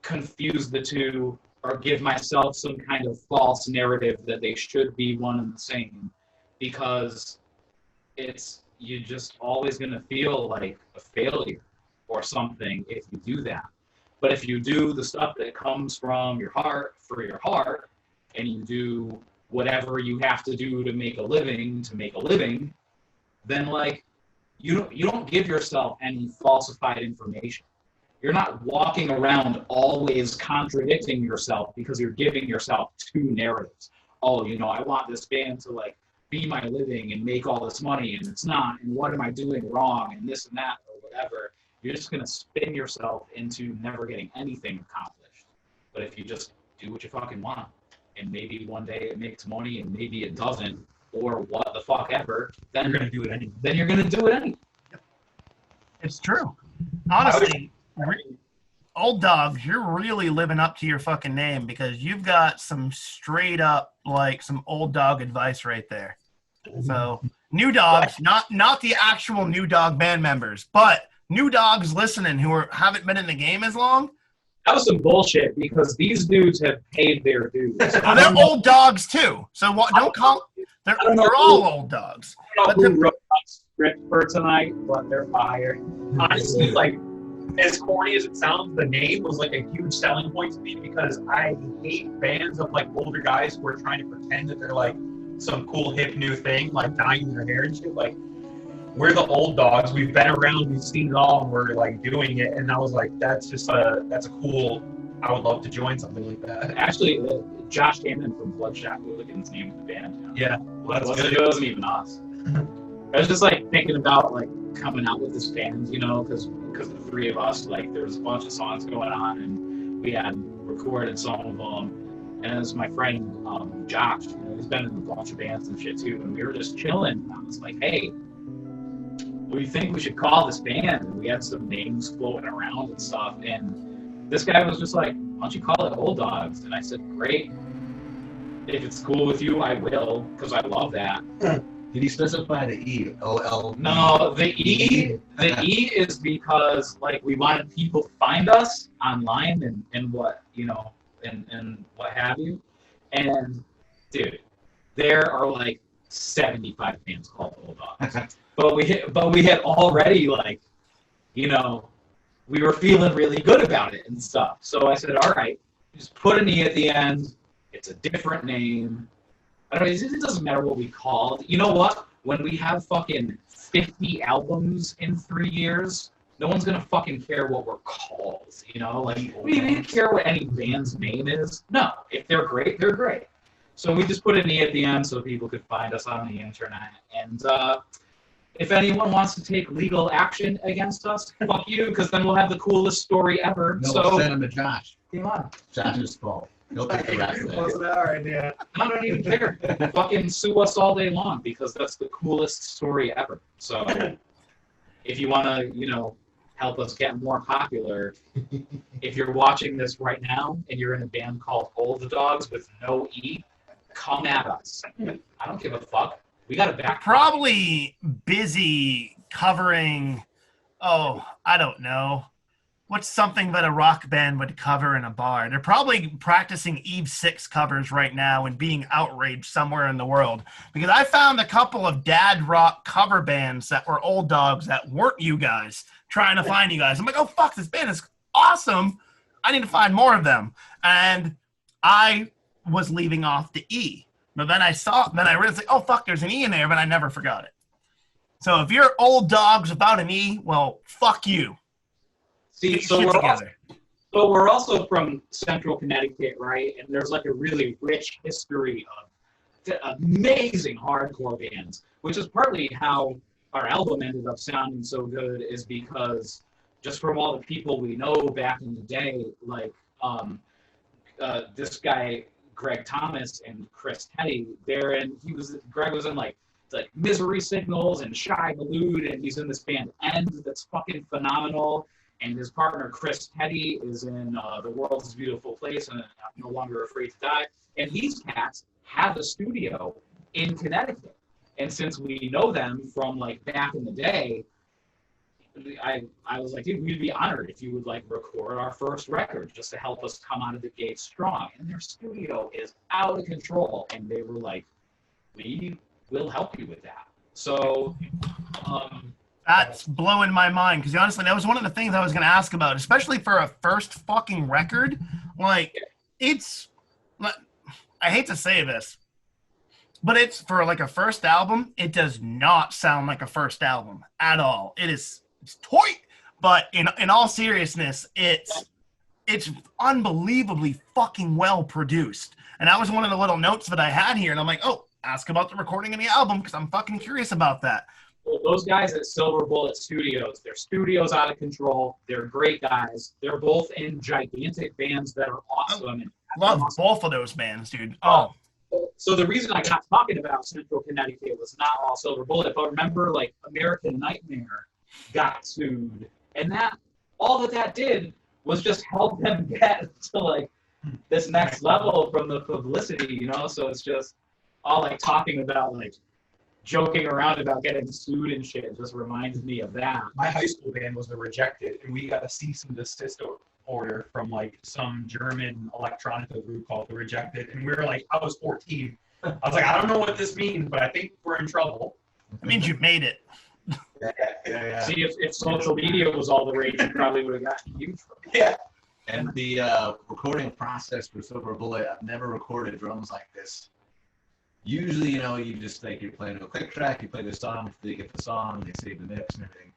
Speaker 2: confuse the two or give myself some kind of false narrative that they should be one and the same, because you're just always going to feel like a failure or something if you do that. But if you do the stuff that comes from your heart for your heart, and you do whatever you have to do to make a living, then like you don't give yourself any falsified information. You're not walking around always contradicting yourself because you're giving yourself two narratives. Oh, you know, I want this band to like be my living and make all this money, and it's not, and what am I doing wrong, and this and that or whatever. You're just going to spin yourself into never getting anything accomplished. But if you just do what you fucking want, and maybe one day it makes money and maybe it doesn't, or what the fuck ever, then you're going to do it anyway.
Speaker 1: It's true. Honestly, Olde Dogs, you're really living up to your fucking name, because you've got some straight up, like, some old dog advice right there. So, new dogs, not the actual New Dog band members, but new dogs listening who haven't been in the game as long.
Speaker 2: That was some bullshit, because these dudes have paid their dues.
Speaker 1: Well, they're old dogs too. So don't call. They're all old dogs.
Speaker 2: I don't know who wrote that script for tonight, but they're fire. Honestly, like, as corny as it sounds, the name was like a huge selling point to me, because I hate bands of like older guys who are trying to pretend that they're like some cool hip new thing, like dyeing their hair and shit. Like, we're the old dogs. We've been around. We've seen it all. And we're like doing it. And I was like, that's a cool. I would love to join something like that. Actually, Josh Hammond from Bloodshot Hooligans named the band. You know?
Speaker 5: Yeah, well,
Speaker 2: it wasn't even us. I was just like thinking about like coming out with this band, you know, because the three of us, like, there was a bunch of songs going on, and we had recorded some of them. And it was my friend Josh. You know, he's been in a bunch of bands and shit too. And we were just chilling. And I was like, hey, what do you think we should call this band? And we had some names floating around and stuff. And this guy was just like, why don't you call it Olde Dogs? And I said, great. If it's cool with you, I will, because I love that.
Speaker 4: Did he specify the E? O-L?
Speaker 2: No, the E is because like we wanted people to find us online and what, you know, and what have you. And dude, there are like 75 bands called Olde Dogs. But we had already, like, you know, we were feeling really good about it and stuff. So I said, all right, just put an E at the end. It's a different name. I don't know, it doesn't matter what we call it. You know what? When we have fucking 50 albums in 3 years, no one's going to fucking care what we're called, you know? Like, we didn't care what any band's name is. No, if they're great, they're great. So we just put an E at the end so people could find us on the internet. And if anyone wants to take legal action against us, fuck you, because then we'll have the coolest story ever.
Speaker 4: No,
Speaker 2: So
Speaker 4: send him to Josh.
Speaker 2: come on.
Speaker 4: Josh's fault. He'll take the rest of that.
Speaker 3: Wasn't that our idea?
Speaker 2: I don't even care. Fucking sue us all day long because that's the coolest story ever. So if you want to, help us get more popular, if you're watching this right now and you're in a band called Olde Dogs with no E, come at us. I don't give a fuck. We got a back.
Speaker 1: Probably busy covering, I don't know. What's something that a rock band would cover in a bar? They're probably practicing Eve 6 covers right now and being outraged somewhere in the world. Because I found a couple of dad rock cover bands that were Olde Dogs that weren't you guys, trying to find you guys. I'm like, oh, fuck, this band is awesome. I need to find more of them. And I was leaving off the E. But then I realized, like, oh, fuck, there's an E in there, but I never forgot it. So if you're Olde Dogs without an E, well, fuck you.
Speaker 2: See, so we're also from Central Connecticut, right? And there's like a really rich history of amazing hardcore bands, which is partly how our album ended up sounding so good, is because just from all the people we know back in the day, like this guy Greg Thomas and Chris Teddy, Greg was in like Misery Signals and Shy Balloon, and he's in this band End that's fucking phenomenal. And his partner, Chris Teddy, is in The World's Beautiful Place and I'm No Longer Afraid to Die. And these cats have a studio in Connecticut. And since we know them from like back in the day, I was like, dude, we'd be honored if you would like record our first record just to help us come out of the gate strong. And their studio is out of control. And they were like, we will help you with that. So,
Speaker 1: that's blowing my mind because honestly, that was one of the things I was going to ask about, especially for a first fucking record. Like, I hate to say this, but it's for like a first album. It does not sound like a first album at all. It's toy, but in all seriousness, it's unbelievably fucking well produced. And that was one of the little notes that I had here, and I'm like, oh, ask about the recording of the album because I'm fucking curious about that.
Speaker 2: Well, those guys at Silver Bullet Studios, their studio's out of control. They're great guys. They're both in gigantic bands that are awesome.
Speaker 1: Love both of those bands, dude. Oh.
Speaker 2: So the reason I got talking about Central Connecticut was not all Silver Bullet, but remember, like, American Nightmare got sued. And all that did was just help them get to, like, this next level from the publicity, So it's just all, like, talking about, like, joking around about getting sued and shit. It just reminds me of that.
Speaker 5: My high school band was the Rejected, and we got a cease and desist order from like some German electronica group called the Rejected, and we were like, I was 14. I was like, I don't know what this means, but I think we're in trouble.
Speaker 1: It means you've made it.
Speaker 5: Yeah.
Speaker 2: See, if social media was all the rage, you probably would have gotten huge from it.
Speaker 5: Yeah.
Speaker 4: And the recording process for Silver Bullet, I've never recorded drums like this. Usually, you just like you're playing a click track, you play the song, they get the song, they save the mix and everything.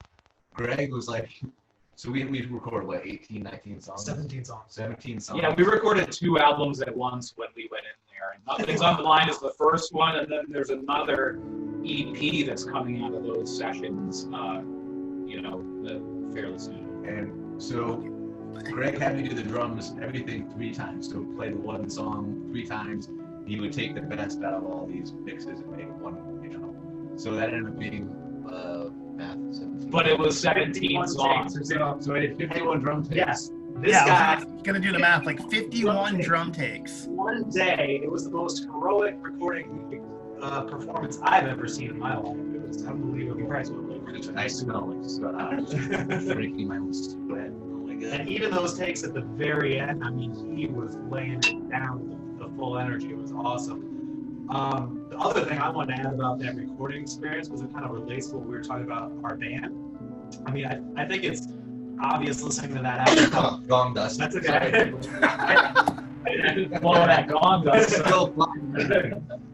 Speaker 4: Greg was like, so we recorded what, 18, 19 songs?
Speaker 3: 17 songs.
Speaker 4: 17 songs.
Speaker 2: Yeah, we recorded 2 albums at once when we went in there. And Nothing's on the Line is the first one, and then there's another EP that's coming out of those sessions, fairly soon.
Speaker 4: And so Greg had me do the drums, everything 3 times. So play the one song 3 times. He would take the best out of all these mixes and make one, So that ended up being math 17.
Speaker 2: But it was 17 songs.
Speaker 4: So I did 51 drum takes.
Speaker 3: Yes.
Speaker 1: I was going to do the math, like 51 drum takes.
Speaker 3: One day, it was the most heroic recording performance I've ever seen in my life. It was unbelievable.
Speaker 4: I smell like breaking my own sweat. Oh my God.
Speaker 3: And even those takes at the very end, I mean, he was laying it down with the full energy. It was awesome. The other thing I wanted to add about that recording experience was it kind of relates to what we were talking about our band. I mean, I think it's obvious listening to that album.
Speaker 4: Gong dust.
Speaker 3: That's okay.
Speaker 2: Blow that gong dust.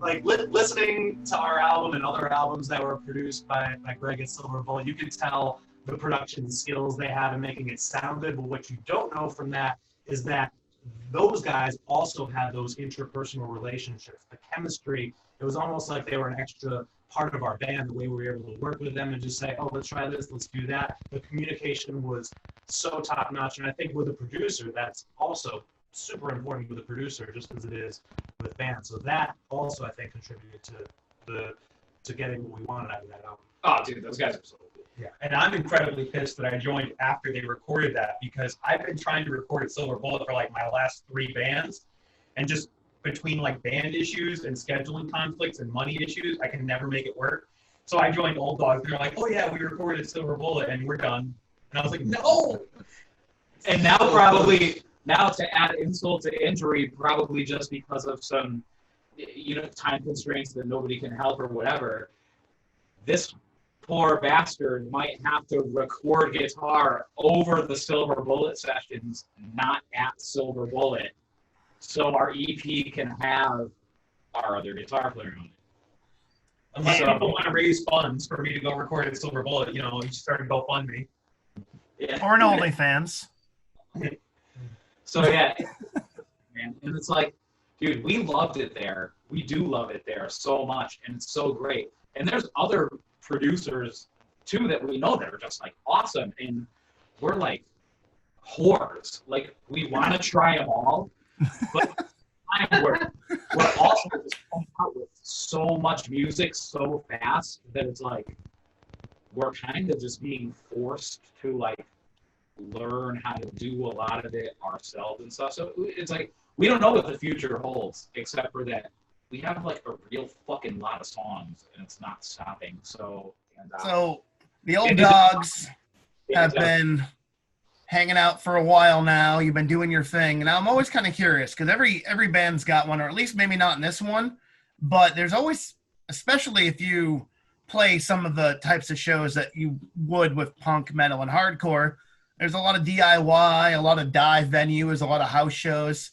Speaker 3: Like listening to our album and other albums that were produced by Greg at Silver Bullet, you can tell the production skills they have in making it sound good. But what you don't know from that is that those guys also have those interpersonal relationships, the chemistry it was almost like they were an extra part of our band, the way we were able to work with them and just say, oh, let's try this, let's do that. The communication was so top notch. And I think with a producer, that's also super important with a producer, just as it is with bands. So that also, I think, contributed to getting what we wanted out of that album.
Speaker 2: Oh, dude, those guys are so cool.
Speaker 5: Yeah, and I'm incredibly pissed that I joined after they recorded that, because I've been trying to record at Silver Bullet for like my last 3 bands, and just between like band issues and scheduling conflicts and money issues, I can never make it work. So I joined Olde Dogs. They're like, oh yeah, we recorded at Silver Bullet and we're done. And I was like, no.
Speaker 2: And now to add insult to injury, probably just because of some, time constraints that nobody can help or whatever, this poor bastard might have to record guitar over the Silver Bullet sessions, not at Silver Bullet, so our EP can have our other guitar player on it.
Speaker 5: Unless people want to raise funds for me to go record at Silver Bullet, you should start a GoFundMe.
Speaker 2: Yeah.
Speaker 1: Or an OnlyFans.
Speaker 2: So yeah, man, and it's like, dude, we loved it there. We do love it there so much, and it's so great. And there's other producers too that we know that are just like awesome, and we're like whores. Like, we want to try them all, but we're also just coming out with so much music so fast that it's like we're kind of just being forced to like learn how to do a lot of it ourselves and stuff. So it's like we don't know what the future holds, except for that we have like a real fucking lot of songs and it's not stopping. So
Speaker 1: the Olde Dogs have been hanging out for a while now. You've been doing your thing, and I'm always kind of curious because every band's got one, or at least maybe not in this one, but there's always, especially if you play some of the types of shows that you would with punk, metal, and hardcore, there's a lot of DIY, a lot of dive venues, a lot of house shows.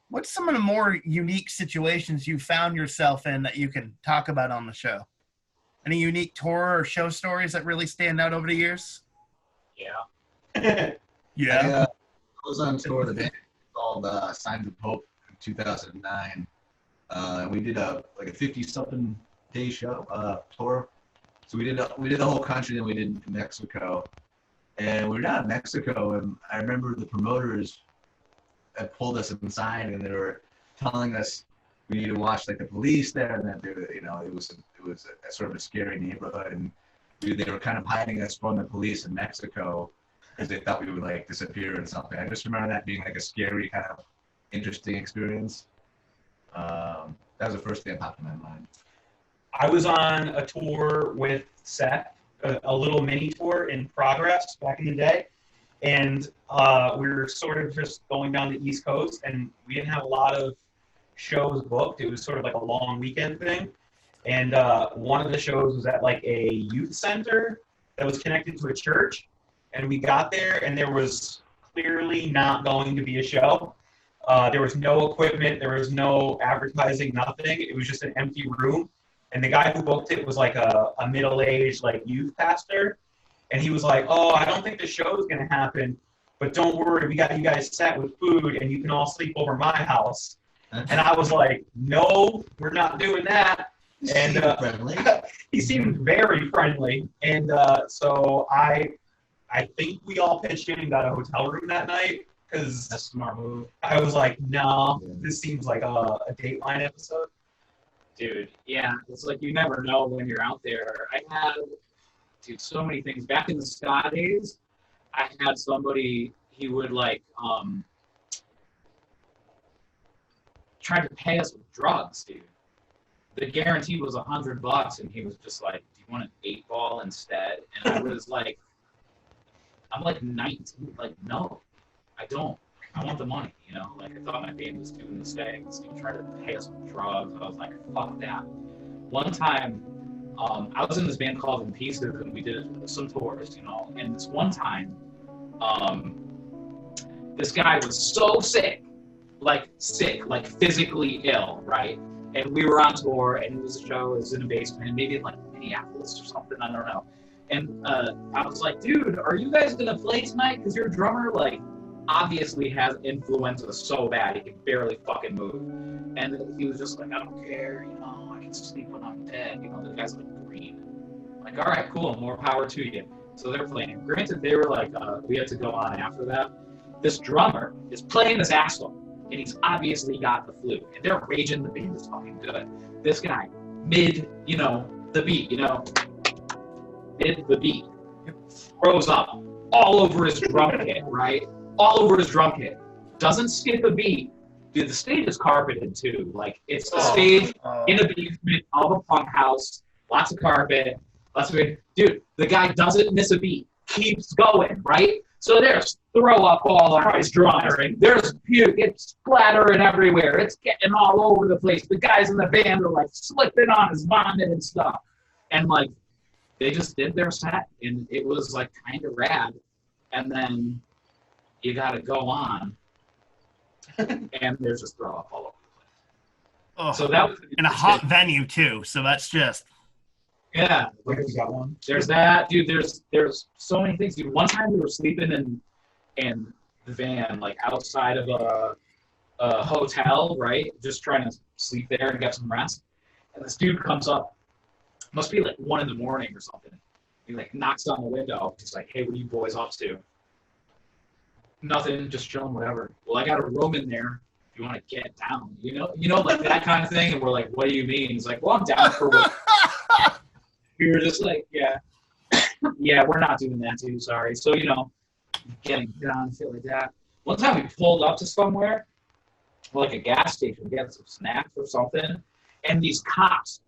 Speaker 1: What's some of the more unique situations you found yourself in that you can talk about on the show? Any unique tour or show stories that really stand out over the years?
Speaker 2: Yeah.
Speaker 1: Yeah.
Speaker 4: I was on tour with a band called Signs of Hope in 2009. And we did a 50-something day show tour. So we did the whole country, then we did Mexico. And we were down in Mexico, and I remember the promoters had pulled us inside, and they were telling us we need to watch like the police there, and that it was a sort of a scary neighborhood, and they were kind of hiding us from the police in Mexico because they thought we would like disappear or something. I just remember that being like a scary kind of interesting experience. That was the first thing that popped in my mind.
Speaker 5: I was on a tour with Seth, a little mini tour in progress back in the day. And we were sort of just going down the East Coast, and we didn't have a lot of shows booked. It was sort of like a long weekend thing. And one of the shows was at like a youth center that was connected to a church. And we got there, and there was clearly not going to be a show. There was no equipment. There was no advertising, nothing. It was just an empty room. And the guy who booked it was like a middle-aged like youth pastor. And he was like, oh, I don't think the show is going to happen, but don't worry, we got you guys set with food, and you can all sleep over my house. And I was like, no, we're not doing that. And he seemed very friendly. And so I think we all pitched in and got a hotel room that night, because
Speaker 2: That's a smart move.
Speaker 5: I was like, no, this seems like a Dateline episode.
Speaker 2: Dude, yeah, it's like you never know when you're out there. I had, so many things. Back in the ska days, I had somebody, he would like, try to pay us with drugs, dude. The guarantee was $100, and he was just like, do you want an 8-ball instead? And I was like, I'm like 19, like, no, I don't. I want the money, Like, I thought my band was doing this thing. So he tried to pay us with drugs. I was like, fuck that. One time, I was in this band called In Pieces, and we did some tours, And this one time, this guy was so sick, like physically ill, right? And we were on tour, and it was a show. It was in a basement, maybe in like Minneapolis or something. I don't know. And I was like, dude, are you guys gonna play tonight? Because your drummer, like, obviously has influenza so bad he can barely fucking move. And he was just like, I don't care, you know, I can sleep when I'm dead. You know, the guy's like green. Like, all right, cool, more power to you. So they're playing. Granted, they were like, we had to go on after that. This drummer is playing his ass off, and he's obviously got the flu. And they're raging, the band is fucking good. This guy, mid, you know, the beat, you know, mid the beat, throws up all over his drum kit, right? All over his drum kit. Doesn't skip a beat. Dude, the stage is carpeted too. Like, it's the stage in a basement of a punk house, lots of carpet, lots of it. Dude, the guy doesn't miss a beat. Keeps going, right? So there's throw up all over his drums. There's puke. It's splattering everywhere. It's getting all over the place. The guys in the band are like slipping on his vomit and stuff. And like, they just did their set, and it was like kind of rad. And then you got to go on, and there's just throw up all over the place. So that was
Speaker 1: in a hot venue too. So that's just
Speaker 2: yeah.
Speaker 5: You got one?
Speaker 2: There's that, dude. There's so many things, dude. One time we were sleeping in the van, like outside of a hotel, right? Just trying to sleep there and get some rest. And this dude comes up, must be like 1 a.m. or something. He like knocks on the window. He's like, "Hey, what are you boys up to?" Nothing, just chilling, whatever. Well, I got a room in there. If you want to get down, you know, like that kind of thing. And we're like, "What do you mean?" He's like, "Well, I'm down for what." We were just like, "Yeah, yeah, we're not doing that, dude. Sorry." So, you know, getting down, shit like that. One time we pulled up to somewhere, like a gas station, we got some snacks or something, and these cops,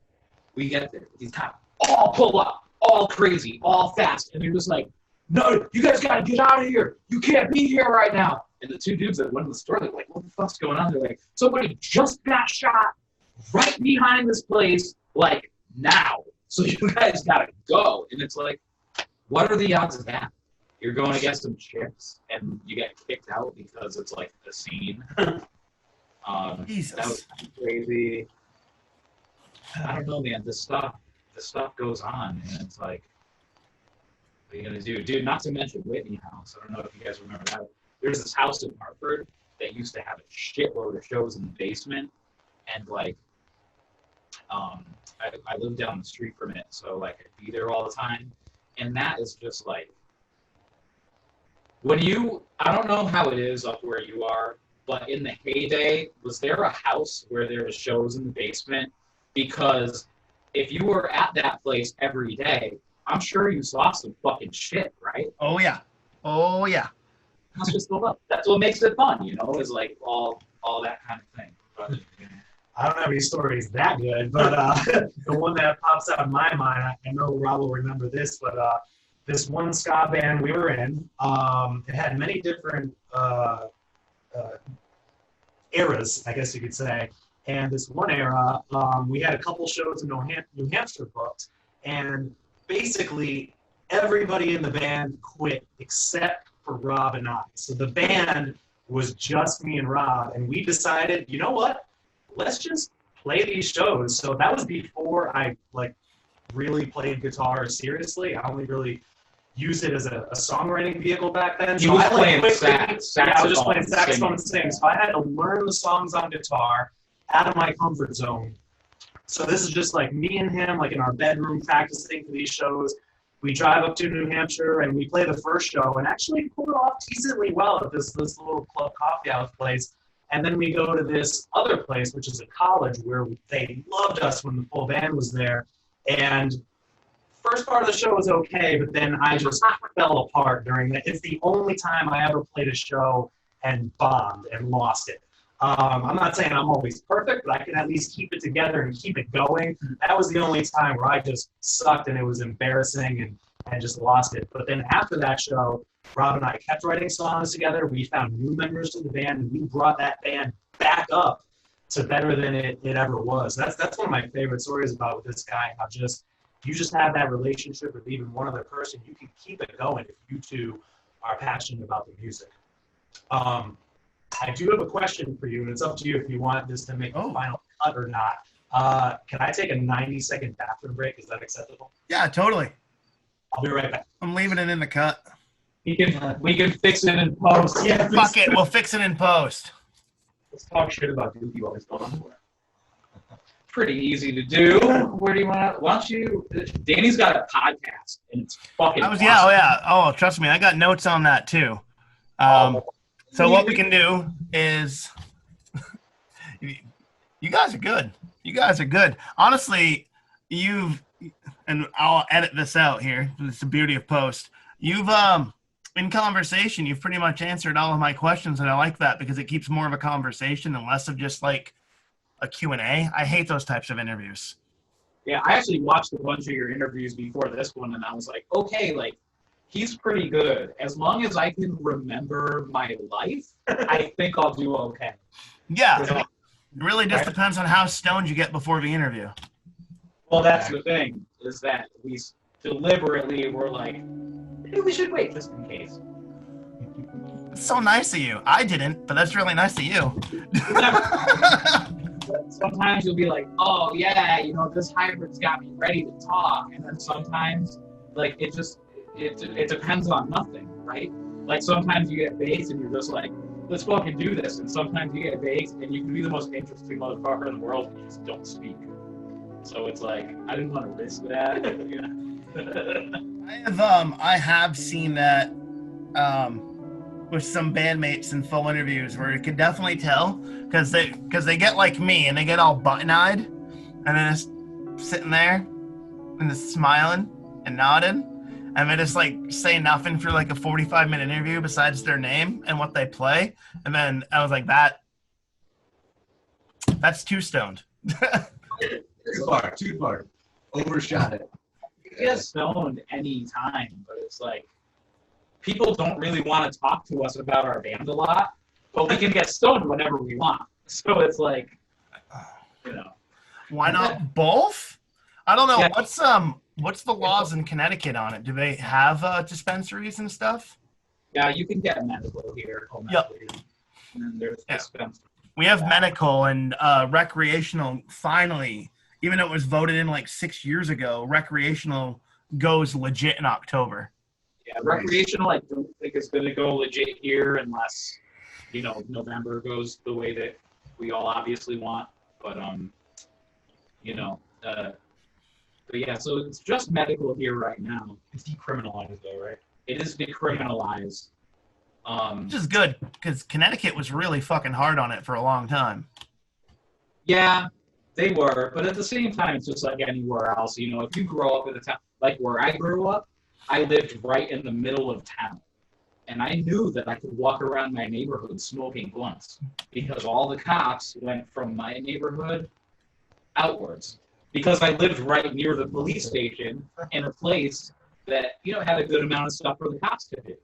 Speaker 2: we get there, these cops all pull up, all crazy, all fast, and they're just like, "No, you guys gotta get out of here. You can't be here right now." And the two dudes that went in the store, they're like, "What the fuck's going on?" They're like, "Somebody just got shot right behind this place, like now. So you guys gotta go." And it's like, what are the odds of that? You're going against some chicks and you get kicked out because it's like a scene.
Speaker 1: Jesus.
Speaker 2: That was crazy. I don't know, man. This stuff goes on, and it's like, what are you gonna do, dude? Not to mention Whitney House. I don't know if you guys remember that. There's this house in Hartford that used to have a shitload of shows in the basement, and like, I lived down the street from it, so like I'd be there all the time, and that is just like, I don't know how it is up where you are, but in the heyday, was there a house where there was shows in the basement? Because if you were at that place every day, I'm sure you saw some fucking shit, right?
Speaker 1: oh yeah.
Speaker 2: That's just that's what makes it fun, you know, is like all that kind of thing. But,
Speaker 3: I don't have any stories that good, but the one that pops out in my mind, I know Rob will remember this, but this one ska band we were in, it had many different eras, I guess you could say. And this one era, we had a couple shows in New Hampshire booked, and basically everybody in the band quit except for Rob and I. So the band was just me and Rob, and we decided, you know what? Let's just play these shows. So that was before I like really played guitar seriously. I only really used it as a songwriting vehicle back then.
Speaker 2: You were playing sax.
Speaker 3: Yeah, I was just playing saxophone and sing. So I had to learn the songs on guitar out of my comfort zone. So this is just like me and him, like in our bedroom practicing for these shows. We drive up to New Hampshire and we play the first show and actually pull it off decently well at this little club coffee house place. And then we go to this other place, which is a college, where they loved us when the full band was there. And first part of the show was okay, but then I just fell apart during that. It's the only time I ever played a show and bombed and lost it. I'm not saying I'm always perfect, but I can at least keep it together and keep it going. That was the only time where I just sucked and it was embarrassing and just lost it. But then after that show, Rob and I kept writing songs together. We found new members to the band, and we brought that band back up to better than it ever was. That's one of my favorite stories about with this guy. How you just have that relationship with even one other person. You can keep it going if you two are passionate about the music. I do have a question for you, and it's up to you if you want this to make the final cut or not. Can I take a 90-second bathroom break? Is that acceptable?
Speaker 1: Yeah, totally.
Speaker 3: I'll be right back.
Speaker 1: I'm leaving it in the cut.
Speaker 2: We can fix it in post.
Speaker 3: Yeah,
Speaker 1: Fuck it, we'll fix it in post.
Speaker 5: Let's talk shit about Dookie while he's still on board.
Speaker 2: Pretty easy to do. Where do you want to? Why don't you? Danny's got a podcast, and it's fucking.
Speaker 1: Oh, trust me, I got notes on that too. So what we can do is, you guys are good. You guys are good. Honestly, and I'll edit this out here. It's the beauty of post. You've in conversation, you've pretty much answered all of my questions, and I like that because it keeps more of a conversation and less of just like a Q&A. I hate those types of interviews.
Speaker 2: Yeah, I actually watched a bunch of your interviews before this one, and I was like, okay, like, he's pretty good. As long as I can remember my life, I think I'll do okay.
Speaker 1: Yeah, it really just depends on how stoned you get before the interview.
Speaker 2: Well, that's the thing, is that we deliberately were like, maybe we should wait just in case.
Speaker 1: It's so nice of you. I didn't, but that's really nice of you.
Speaker 2: Sometimes you'll be like, oh, yeah, you know, this hybrid's got me ready to talk. And then sometimes, like, it depends on nothing, right? Like, sometimes you get baked and you're just like, let's fucking do this. And sometimes you get baked and you can be the most interesting motherfucker in the world and you just don't speak. So it's like, I didn't want to risk that.
Speaker 1: I have seen that with some bandmates in full interviews where you can definitely tell because they get like me and they get all button-eyed and then just sitting there and just smiling and nodding and they just like say nothing for like a 45-minute interview besides their name and what they play. And then I was like, that's too stoned.
Speaker 4: Too far. Overshot it.
Speaker 2: You get stoned any time, but it's like people don't really want to talk to us about our band a lot, but we can get stoned whenever we want. So it's like, you know.
Speaker 1: Why not both? I don't know.
Speaker 2: Yeah.
Speaker 1: What's the laws in Connecticut on it? Do they have dispensaries and stuff?
Speaker 2: Yeah, you can get medical here.
Speaker 1: Yep.
Speaker 2: And then there's dispensary.
Speaker 1: We have medical and recreational. Finally, even though it was voted in like 6 years ago, recreational goes legit in October.
Speaker 2: Yeah, recreational, I don't think it's going to go legit here unless, you know, November goes the way that we all obviously want. But, you know, but yeah, so it's just medical here right now.
Speaker 5: It's decriminalized though, right?
Speaker 2: It is decriminalized.
Speaker 1: Which is good because Connecticut was really fucking hard on it for a long time.
Speaker 2: Yeah, they were, but at the same time, it's just like anywhere else. You know, if you grow up in a town like where I grew up, I lived right in the middle of town, and I knew that I could walk around my neighborhood smoking blunts because all the cops went from my neighborhood outwards because I lived right near the police station in a place that, you know, had a good amount of stuff for the cops to do.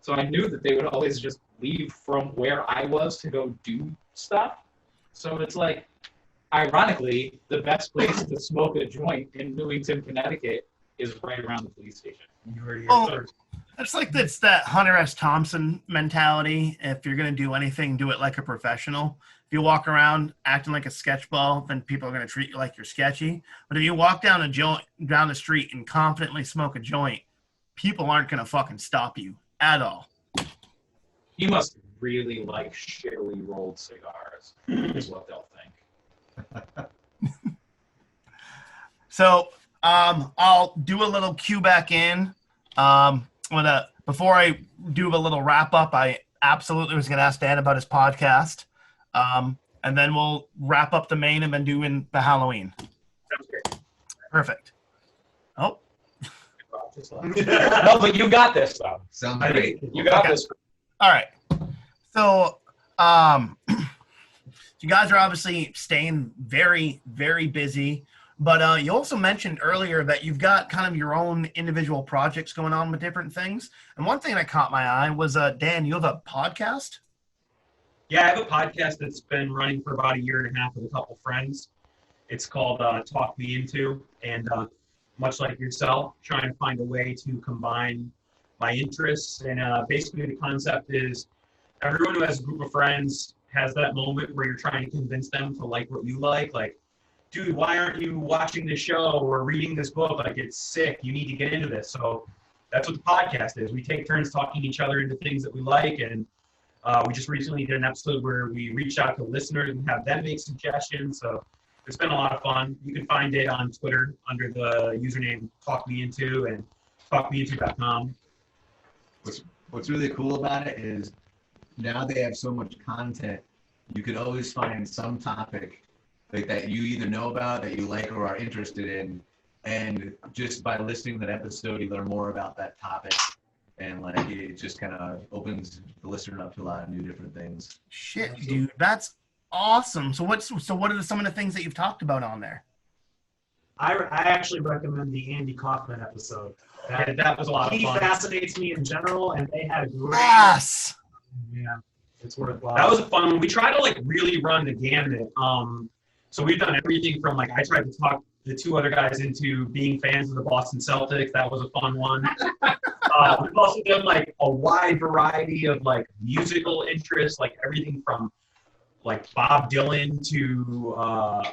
Speaker 2: So I knew that they would always just leave from where I was to go do stuff. So it's like, ironically, the best place to smoke a joint in Newington, Connecticut is right around the police station.
Speaker 5: You heard it
Speaker 1: Oh,
Speaker 5: here first.
Speaker 1: it's like that's that Hunter S. Thompson mentality. If you're going to do anything, do it like a professional. If you walk around acting like a sketchball, then people are going to treat you like you're sketchy. But if you walk down the street and confidently smoke a joint, people aren't going to fucking stop you at all.
Speaker 2: You must really like shittily rolled cigars, is what they'll think.
Speaker 1: So I'll do a little cue back in. Before I do a little wrap up, I absolutely was going to ask Dan about his podcast. And then we'll wrap up the main and then do in the Halloween.
Speaker 2: Sounds great.
Speaker 1: Perfect. Oh,
Speaker 2: No, but you got this, though.
Speaker 4: Sounds
Speaker 2: I
Speaker 4: great.
Speaker 2: think you got
Speaker 1: Okay.
Speaker 2: this.
Speaker 1: all right. So you guys are obviously staying very, very busy. But you also mentioned earlier that you've got kind of your own individual projects going on with different things. And one thing that caught my eye was, Dan, you have a podcast?
Speaker 5: Yeah, I have a podcast that's been running for about 1.5 years with a couple friends. It's called Talk Me Into, and much like yourself, trying to find a way to combine my interests. And basically the concept is everyone who has a group of friends has that moment where you're trying to convince them to like what you like, dude, why aren't you watching this show or reading this book? Like, it's sick. You need to get into this. So that's what the podcast is. We take turns talking each other into things that we like, and we just recently did an episode where we reached out to listeners and have them make suggestions. So it's been a lot of fun. You can find it on Twitter under the username TalkMeInto and TalkMeInto.com.
Speaker 4: What's really cool about it is now they have so much content, you could always find some topic like that you either know about, that you like or are interested in, and just by listening to that episode, you learn more about that topic, and like it just kind of opens the listener up to a lot of new different things.
Speaker 1: Shit, dude, that's awesome. So what are some of the things that you've talked about on there?
Speaker 3: I actually recommend the Andy Kaufman episode.
Speaker 5: That was a lot of
Speaker 3: He
Speaker 5: fun.
Speaker 3: fascinates me in general, and they had a great.
Speaker 1: Yes.
Speaker 3: Yeah, it's worthwhile.
Speaker 5: That was a fun one. We tried to like really run the gamut. So we've done everything from like I tried to talk the two other guys into being fans of the Boston Celtics. That was a fun one. We've also done like a wide variety of like musical interests, like everything from like Bob Dylan to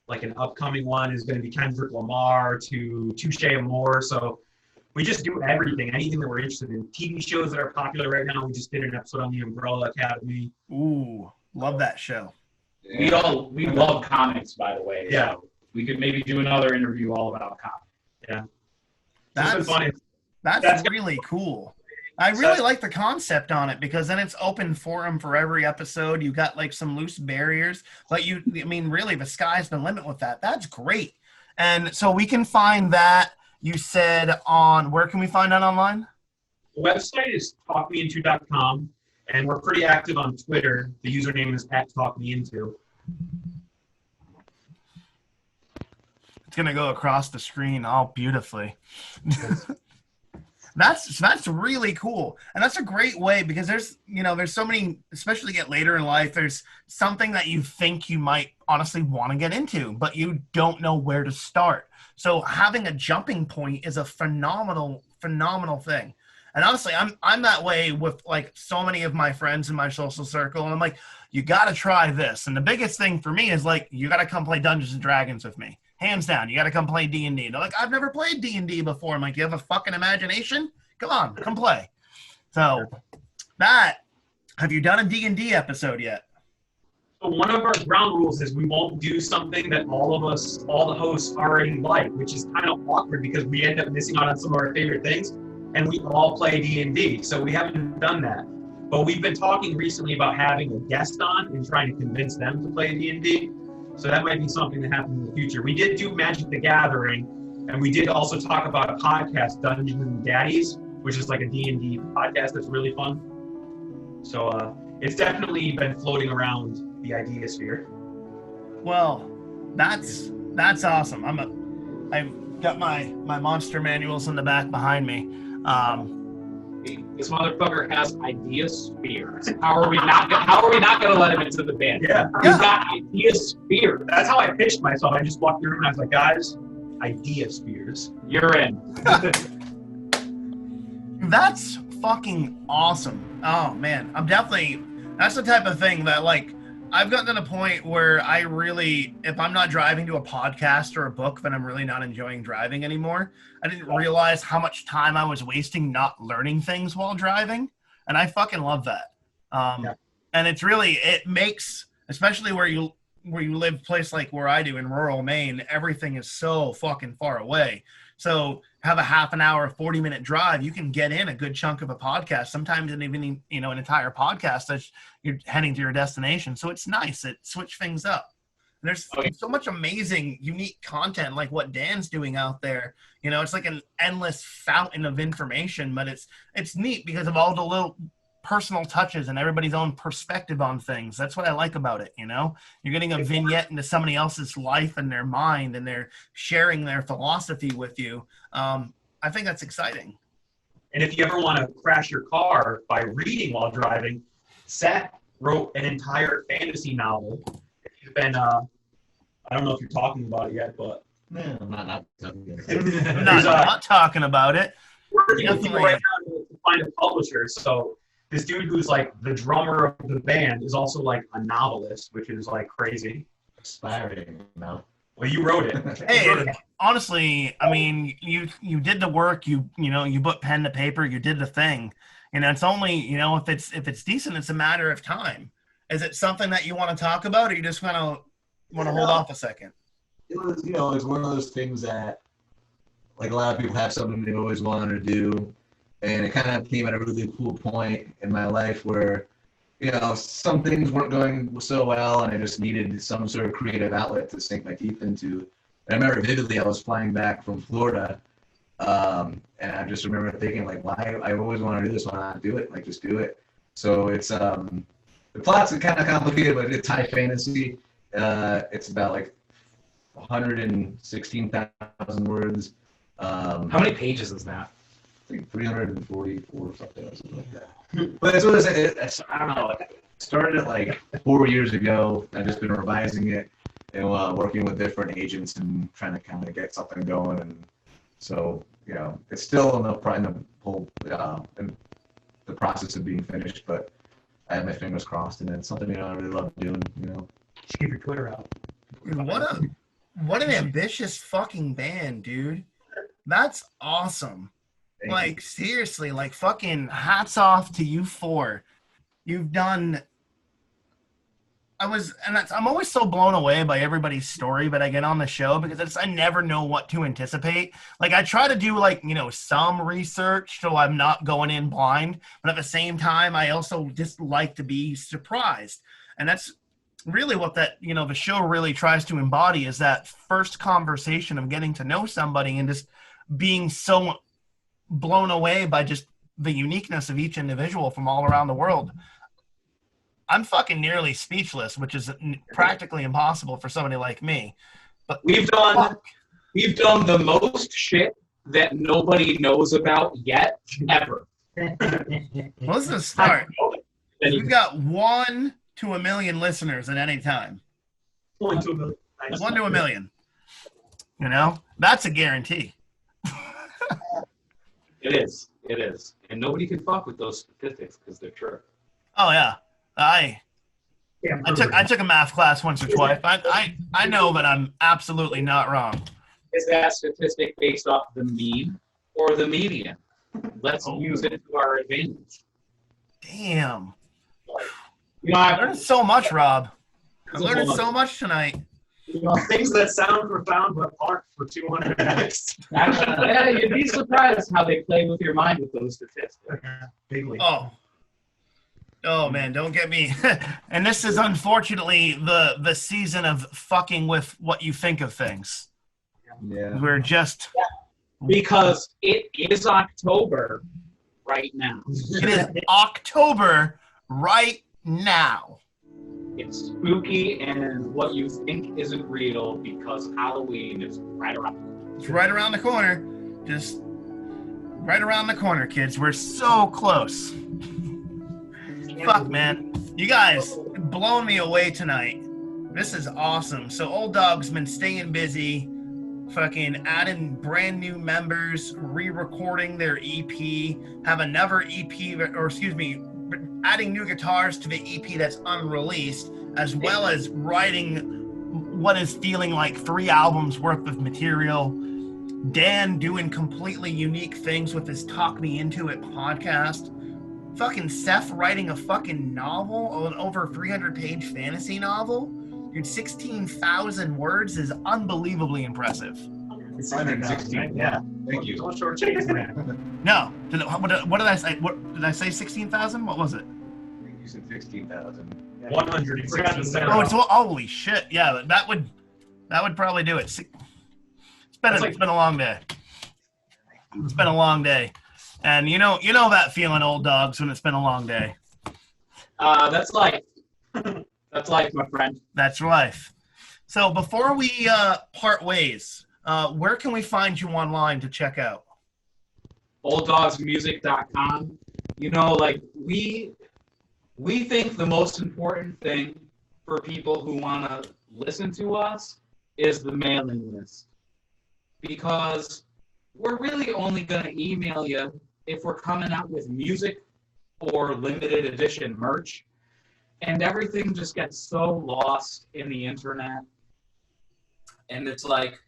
Speaker 5: like an upcoming one is going to be Kendrick Lamar to Touche Amore. So we just do everything, anything that we're interested in. TV shows that are popular right now. We just did an episode on the Umbrella Academy.
Speaker 1: Ooh, love that show.
Speaker 2: We love comics, by the way.
Speaker 5: Yeah.
Speaker 2: So we could maybe do another interview all about comics.
Speaker 5: It's
Speaker 1: That's
Speaker 5: been fun.
Speaker 1: That's really cool. I really like the concept on it because then it's open forum for every episode. You got like some loose barriers, but really the sky's the limit with that. That's great. And so we can find that, you said, on, where can we find that online?
Speaker 5: The website is talkmeinto.com, and we're pretty active on Twitter. The username is @talkmeinto.
Speaker 1: It's going to go across the screen all beautifully. That's really cool. And that's a great way because there's so many, especially get later in life, there's something that you think you might honestly want to get into, but you don't know where to start. So having a jumping point is a phenomenal thing. And honestly, I'm that way with like so many of my friends in my social circle. And I'm like, you got to try this. And the biggest thing for me is like, you got to come play Dungeons and Dragons with me. Hands down, you got to come play D&D. They're like, I've never played D&D before. I'm like, you have a fucking imagination? Come on, come play. So have you done a D&D episode yet?
Speaker 5: So one of our ground rules is we won't do something that all the hosts already like, which is kind of awkward because we end up missing out on some of our favorite things, and we all play D&D. So we haven't done that. But we've been talking recently about having a guest on and trying to convince them to play D&D. So that might be something that happens in the future. We did do Magic the Gathering, and we did also talk about a podcast, Dungeons and Daddies, which is like a D&D podcast that's really fun. So it's definitely been floating around the idea sphere.
Speaker 1: Well, that's awesome. I've got my monster manuals in the back behind me.
Speaker 2: This motherfucker has idea spheres. How are we not going to let him into the band?
Speaker 5: Yeah.
Speaker 2: He's got idea spheres.
Speaker 5: That's how I pitched myself. I just walked through and I was like, guys, idea spheres.
Speaker 2: You're in.
Speaker 1: That's fucking awesome. Oh man, that's the type of thing that like I've gotten to the point where I really, if I'm not driving to a podcast or a book, then I'm really not enjoying driving anymore. I didn't realize how much time I was wasting not learning things while driving. And I fucking love that. And it makes, especially where you live, place like where I do in rural Maine, everything is so fucking far away. So have a half an hour, 40-minute drive, you can get in a good chunk of a podcast, sometimes even an entire podcast as you're heading to your destination. So it's nice. It switch things up. And there's so much amazing, unique content like what Dan's doing out there. It's like an endless fountain of information, but it's neat because of all the little personal touches and everybody's own perspective on things. That's what I like about it. You're getting a vignette into somebody else's life and their mind, and they're sharing their philosophy with you. I think that's exciting.
Speaker 5: And if you ever want to crash your car by reading while driving, Seth wrote an entire fantasy novel. He's been, I don't know if you're talking about it yet, but
Speaker 4: No, I'm not talking
Speaker 1: I'm not talking about it.
Speaker 5: working with people right now to find a publisher. So this dude who's like the drummer of the band is also like a novelist, which is like crazy.
Speaker 4: aspiring now.
Speaker 5: Well, you wrote it.
Speaker 1: Hey, honestly, I mean, you did the work. You put pen to paper. You did the thing. It's only if it's decent, it's a matter of time. Is it something that you want to talk about, or you just want to hold off a second?
Speaker 4: It was, it's one of those things that, like, a lot of people have something they always wanted to do, and it kind of came at a really cool point in my life where, some things weren't going so well, and I just needed some sort of creative outlet to sink my teeth into. And I remember vividly, I was flying back from Florida, and I just remember thinking, like, why I always want to do this, why not do it? Like, just do it. So it's the plot's kind of complicated, but it's high fantasy. It's about like 116,000 words.
Speaker 2: How many pages is that?
Speaker 4: I think 344 or something like that. But it's I don't know. It started like 4 years ago. I've just been revising it and working with different agents and trying to kind of get something going. And so, it's still in the whole in the process of being finished. But I have my fingers crossed, and it's something I really love doing.
Speaker 5: Just keep your Twitter out.
Speaker 1: What an ambitious fucking band, dude. That's awesome. Like, seriously, like, fucking hats off to you four. You've done... I'm always so blown away by everybody's story, but I get on the show because I never know what to anticipate. Like, I try to do, like, some research so I'm not going in blind, but at the same time, I also just like to be surprised. And that's really what the show really tries to embody, is that first conversation of getting to know somebody and just being so blown away by just the uniqueness of each individual from all around the world. I'm fucking nearly speechless, which is practically impossible for somebody like me. But
Speaker 2: we've done the most shit that nobody knows about yet ever.
Speaker 1: Well, this is a start. We've got 1 to 1 million listeners at any time.
Speaker 3: 1 to 1 million.
Speaker 1: 1 to 1 million. That's a guarantee.
Speaker 2: It is. And nobody can fuck with those statistics because they're true.
Speaker 1: Oh, yeah. I took a math class once or twice. I know that I'm absolutely not wrong.
Speaker 2: Is that statistic based off the mean or the median? Let's use it to our advantage.
Speaker 1: Damn.
Speaker 2: I've
Speaker 1: learned so much, Rob. I learned so much tonight.
Speaker 3: Things that sound profound but aren't for 200x.
Speaker 2: Actually, you'd be surprised how they play with your mind with those statistics.
Speaker 3: Bigly.
Speaker 1: Oh man, don't get me. And this is unfortunately the season of fucking with what you think of things.
Speaker 4: Yeah.
Speaker 1: We're just
Speaker 2: because it is October right now.
Speaker 1: It is October right now.
Speaker 2: It's spooky, and what you think isn't real because Halloween is right around.
Speaker 1: It's right around the corner. Just right around the corner, kids. We're so close. Fuck, man. You guys blown me away tonight. This is awesome. So Olde Dogs been staying busy, fucking adding brand new members, re-recording their EP, have another EP, adding new guitars to the EP that's unreleased, as well as writing what is feeling like 3 albums worth of material. Dan doing completely unique things with his Talk Me Into It podcast. Fucking Seth writing a fucking novel, an over 300-page fantasy novel. Dude, 16,000 words is unbelievably impressive.
Speaker 4: 116.
Speaker 3: Yeah.
Speaker 4: Thank you.
Speaker 3: Don't short change, man.
Speaker 1: No. What did I say? What did I say? 16,000? What was it?
Speaker 4: I think you said 16,000.
Speaker 5: 167.
Speaker 1: Oh, it's holy shit! Yeah, that would probably do it. It's been a long day. It's been a long day, and you know that feeling, Olde Dogs, when it's been a long day.
Speaker 2: That's life. That's life, my friend.
Speaker 1: That's life. So before we part ways, where can we find you online to check out?
Speaker 2: OldeDogsMusic.com. We think the most important thing for people who want to listen to us is the mailing list. Because we're really only going to email you if we're coming out with music or limited edition merch. And everything just gets so lost in the internet. and it's like,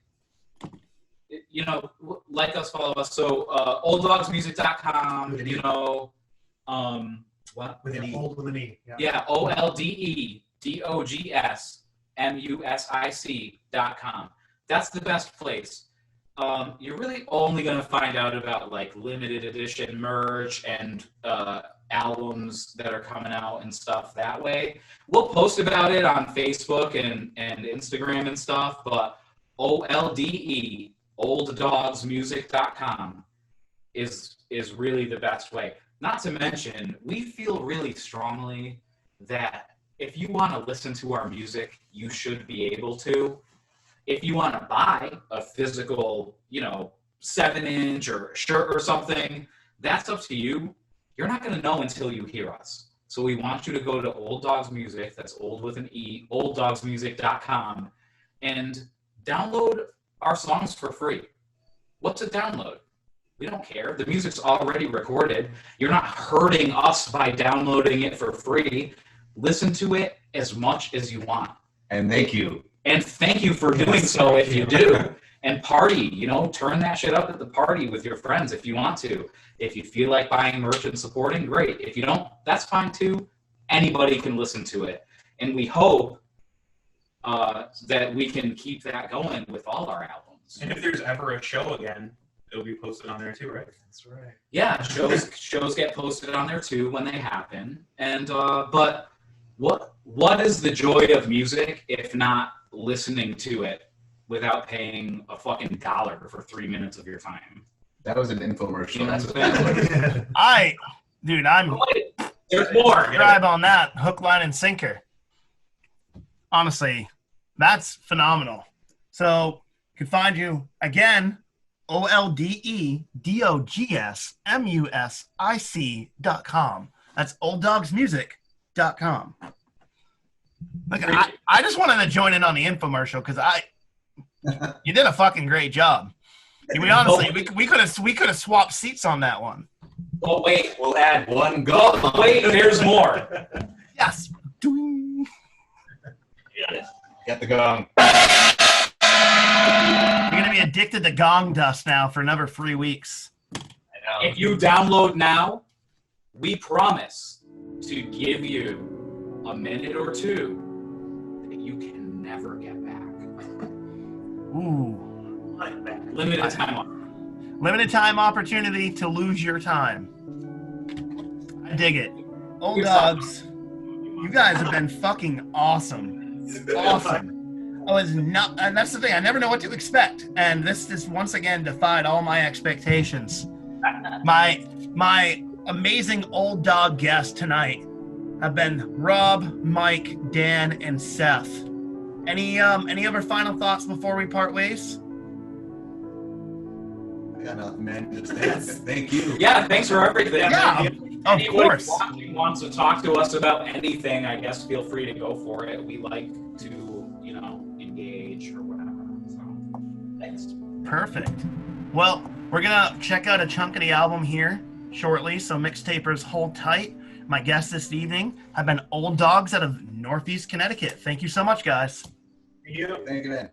Speaker 2: you know, like us, follow us. So olddogsmusic.com, you know, what?
Speaker 3: With an E. Old with an E.
Speaker 2: Yeah, OLDEDOGSMUSIC.com. That's the best place. You're really only going to find out about like limited edition merch and albums that are coming out and stuff that way. We'll post about it on Facebook and Instagram and stuff, but OLDE, olddogsmusic.com is really the best way. Not to mention, we feel really strongly that if you want to listen to our music, you should be able to. If you want to buy a physical, you know, 7-inch or shirt or something, that's up to you. You're not going to know until you hear us. So we want you to go to Olde Dogs Music, that's old with an E, olddogsmusic.com, and download our songs for free. What's a download? We don't care. The music's already recorded. You're not hurting us by downloading it for free. Listen to it as much as you want.
Speaker 4: And thank you.
Speaker 2: And thank you for doing so if you do. And party, you know, turn that shit up at the party with your friends if you want to. If you feel like buying merch and supporting, great. If you don't, that's fine too. Anybody can listen to it. And we hope that we can keep that going with all our albums.
Speaker 5: And if there's ever a show again, it'll be posted on there too, right?
Speaker 3: That's right.
Speaker 2: Yeah, shows get posted on there too when they happen. And but what is the joy of music if not listening to it without paying a fucking $1 for 3 minutes of your time?
Speaker 4: That was an infomercial.
Speaker 2: You know
Speaker 4: That's
Speaker 2: what I'm saying?
Speaker 1: I'm
Speaker 2: There's more.
Speaker 1: subscribe on that hook, line, and sinker. Honestly, that's phenomenal. So you can find you again, OLDEDOGSMUSIC.com. That's olddogsmusic.com. Look, I just wanted to join in on the infomercial because you did a fucking great job. I mean, honestly, we could have swapped seats on that one.
Speaker 2: Oh wait,
Speaker 4: We'll add one go.
Speaker 2: oh wait, there's more.
Speaker 1: Yes. Doing.
Speaker 4: Get the gong.
Speaker 1: You're gonna be addicted to gong dust now for another 3 weeks.
Speaker 2: If you download now, we promise to give you a minute or two that you can never get back.
Speaker 1: Ooh.
Speaker 2: Limited time offer.
Speaker 1: Limited time opportunity to lose your time. I dig it. Old Dogs, you guys have been fucking awesome. Awesome. I was not, and that's the thing, I never know what to expect. And this once again defied all my expectations. My amazing old dog guests tonight have been Rob, Mike, Dan, and Seth. Any other final thoughts before we part ways?
Speaker 4: I got nothing, man. Just thank you.
Speaker 2: Yeah, thanks for everything.
Speaker 1: Yeah,
Speaker 2: If
Speaker 1: of
Speaker 2: anybody
Speaker 1: course.
Speaker 2: wants to talk to us about anything, I guess feel free to go for it. We like to, you know, engage or whatever. So, thanks.
Speaker 1: Perfect. Well, we're gonna check out a chunk of the album here shortly, so mixtapers, hold tight. My guests this evening have been Olde Dogs out of Northeast Connecticut. Thank you so much, guys.
Speaker 3: You.
Speaker 4: Thank you, man.